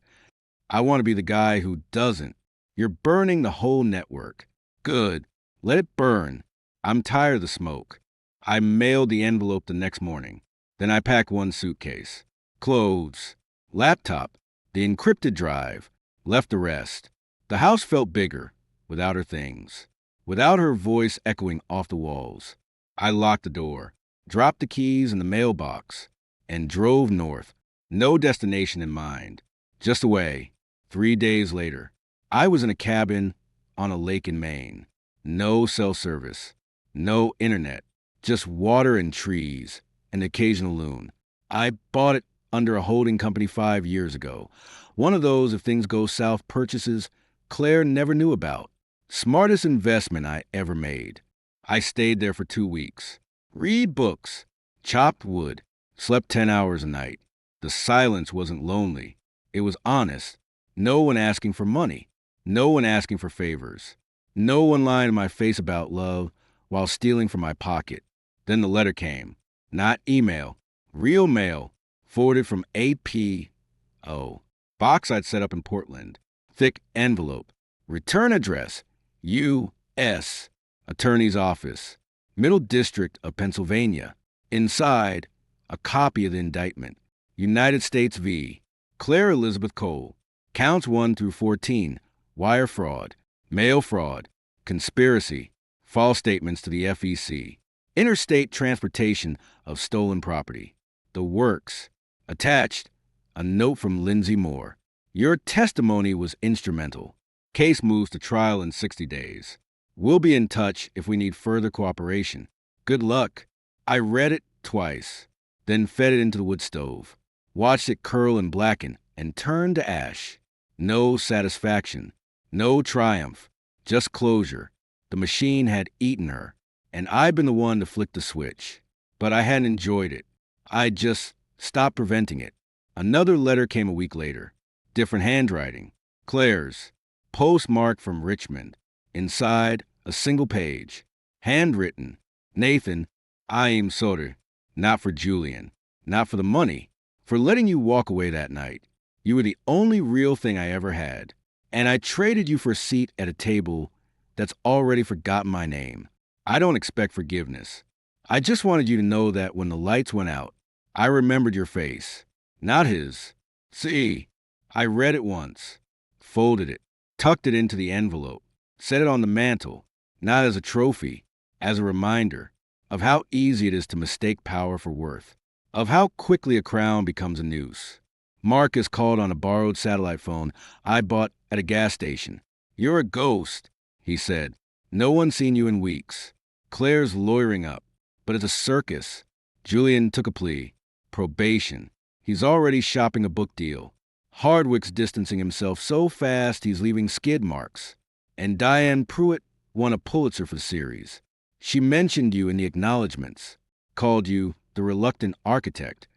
I want to be the guy who doesn't. You're burning the whole network. Good. Let it burn. I'm tired of the smoke." I mailed the envelope the next morning. Then I packed one suitcase. Clothes. Laptop. The encrypted drive. Left the rest. The house felt bigger, without her things. Without her voice echoing off the walls. I locked the door, dropped the keys in the mailbox, and drove north. No destination in mind. Just away. 3 days later. I was in a cabin on a lake in Maine. No cell service, no internet, just water and trees, an occasional loon. I bought it under a holding company 5 years ago. One of those if things go south purchases Claire never knew about. Smartest investment I ever made. I stayed there for 2 weeks. Read books, chopped wood, slept 10 hours a night. The silence wasn't lonely. It was honest. No one asking for money. No one asking for favors. No one lying in my face about love while stealing from my pocket. Then the letter came. Not email. Real mail. Forwarded from APO. Box I'd set up in Portland. Thick envelope. Return address. U.S. Attorney's Office. Middle District of Pennsylvania. Inside, a copy of the indictment. United States v. Claire Elizabeth Cole. Counts 1 through 14. Wire fraud. Mail fraud. Conspiracy. False statements to the FEC. Interstate transportation of stolen property. The works. Attached, a note from Lindsay Moore. Your testimony was instrumental. Case moves to trial in 60 days. We'll be in touch if we need further cooperation. Good luck. I read it twice, then fed it into the wood stove. Watched it curl and blacken and turn to ash. No satisfaction. No triumph. Just closure. The machine had eaten her, and I'd been the one to flick the switch. But I hadn't enjoyed it. I just stopped preventing it. Another letter came a week later. Different handwriting. Claire's. Postmarked from Richmond. Inside, a single page. Handwritten. Nathan, I am sorry. Not for Julian. Not for the money. For letting you walk away that night. You were the only real thing I ever had. And I traded you for a seat at a table that's already forgotten my name. I don't expect forgiveness. I just wanted you to know that when the lights went out, I remembered your face. Not his. See, I read it once. Folded it. Tucked it into the envelope. Set it on the mantel. Not as a trophy. As a reminder of how easy it is to mistake power for worth. Of how quickly a crown becomes a noose. Marcus called on a borrowed satellite phone I bought at a gas station. You're a ghost, he said. No one's seen you in weeks. Claire's lawyering up, but it's a circus. Julian took a plea. Probation. He's already shopping a book deal. Hardwick's distancing himself so fast he's leaving skid marks. And Diane Pruitt won a Pulitzer for the series. She mentioned you in the acknowledgments. Called you the reluctant architect.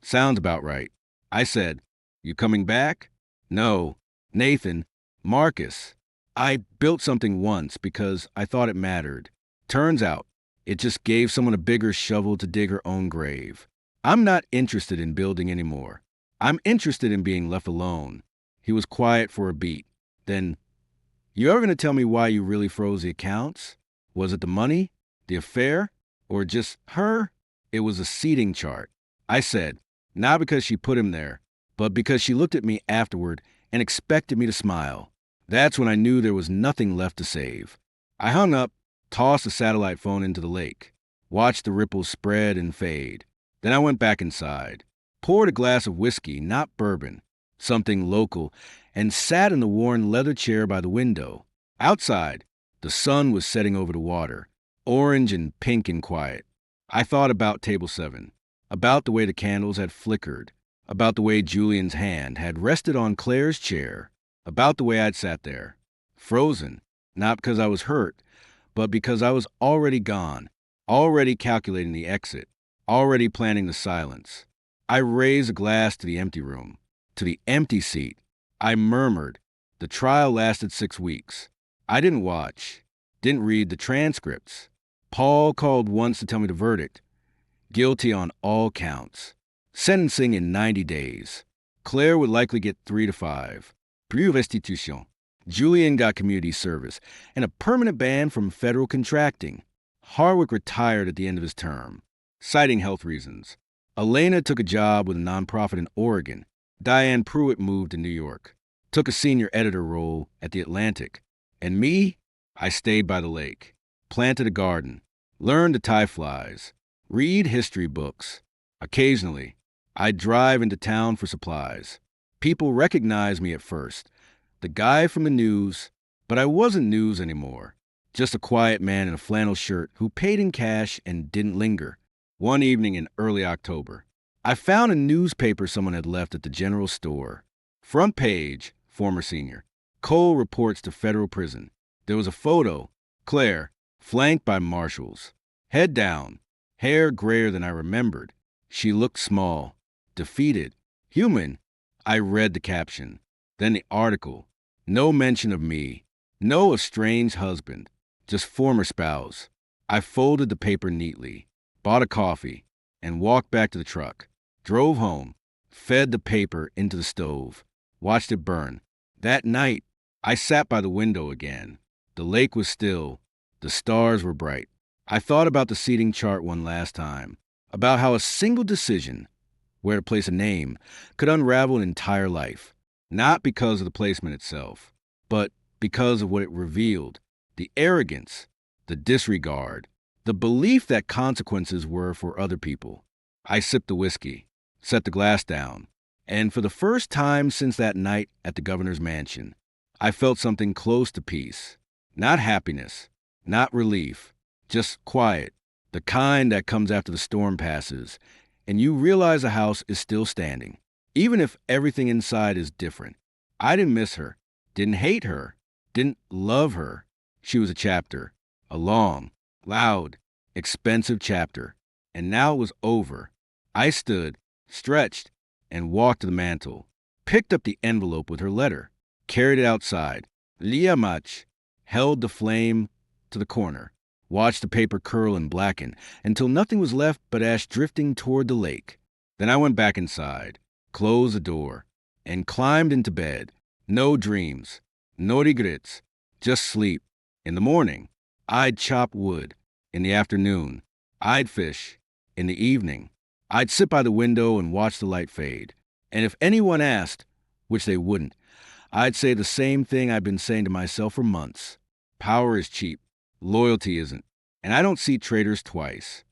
Sounds about right. I said, you coming back? No. Nathan, Marcus. I built something once because I thought it mattered. Turns out, it just gave someone a bigger shovel to dig her own grave. I'm not interested in building anymore. I'm interested in being left alone. He was quiet for a beat. Then, you ever going to tell me why you really froze the accounts? Was it the money? The affair? Or just her? It was a seating chart. I said, not because she put him there, but because she looked at me afterward and expected me to smile. That's when I knew there was nothing left to save. I hung up, tossed the satellite phone into the lake, watched the ripples spread and fade. Then I went back inside, poured a glass of whiskey, not bourbon, something local, and sat in the worn leather chair by the window. Outside, the sun was setting over the water, orange and pink and quiet. I thought about Table 7, about the way the candles had flickered, about the way Julian's hand had rested on Claire's chair, about the way I'd sat there, frozen, not because I was hurt, but because I was already gone, already calculating the exit, already planning the silence. I raised a glass to the empty room, to the empty seat. I murmured. The trial lasted 6 weeks. I didn't watch, didn't read the transcripts. Paul called once to tell me the verdict. Guilty on all counts. Sentencing in 90 days. Claire would likely get 3 to 5. Plus restitution. Julian got community service and a permanent ban from federal contracting. Hardwick retired at the end of his term, citing health reasons. Elena took a job with a nonprofit in Oregon. Diane Pruitt moved to New York, took a senior editor role at The Atlantic. And me? I stayed by the lake, planted a garden, learned to tie flies, read history books. Occasionally, I'd drive into town for supplies. People recognized me at first. The guy from the news, But I wasn't news anymore. Just a quiet man in a flannel shirt who paid in cash and didn't linger. One evening in early October, I found a newspaper someone had left at the general store. Front page, former senior. Cole reports to federal prison. There was a photo, Claire, flanked by marshals. Head down, hair grayer than I remembered. She looked small, defeated, human. I read the caption, then the article. No mention of me, no estranged husband, just former spouse. I folded the paper neatly, bought a coffee, and walked back to the truck. Drove home, fed the paper into the stove, watched it burn. That night, I sat by the window again. The lake was still, the stars were bright. I thought about the seating chart one last time, about how a single decision, where to place a name, could unravel an entire life. Not because of the placement itself, but because of what it revealed. The arrogance, the disregard, the belief that consequences were for other people. I sipped the whiskey, set the glass down, and for the first time since that night at the governor's mansion, I felt something close to peace. Not happiness, not relief, just quiet, the kind that comes after the storm passes, and you realize the house is still standing, even if everything inside is different. I didn't miss her, didn't hate her, didn't love her. She was a chapter, a long, loud, expensive chapter, and now it was over. I stood, stretched, and walked to the mantel, picked up the envelope with her letter, carried it outside, liamach, held the flame to the corner, watched the paper curl and blacken until nothing was left but ash drifting toward the lake. Then I went back inside, closed the door, and climbed into bed. No dreams, no regrets, just sleep. In the morning, I'd chop wood. In the afternoon, I'd fish. In the evening, I'd sit by the window and watch the light fade. And if anyone asked, which they wouldn't, I'd say the same thing I've been saying to myself for months. Power is cheap. Loyalty isn't. And I don't see traitors twice.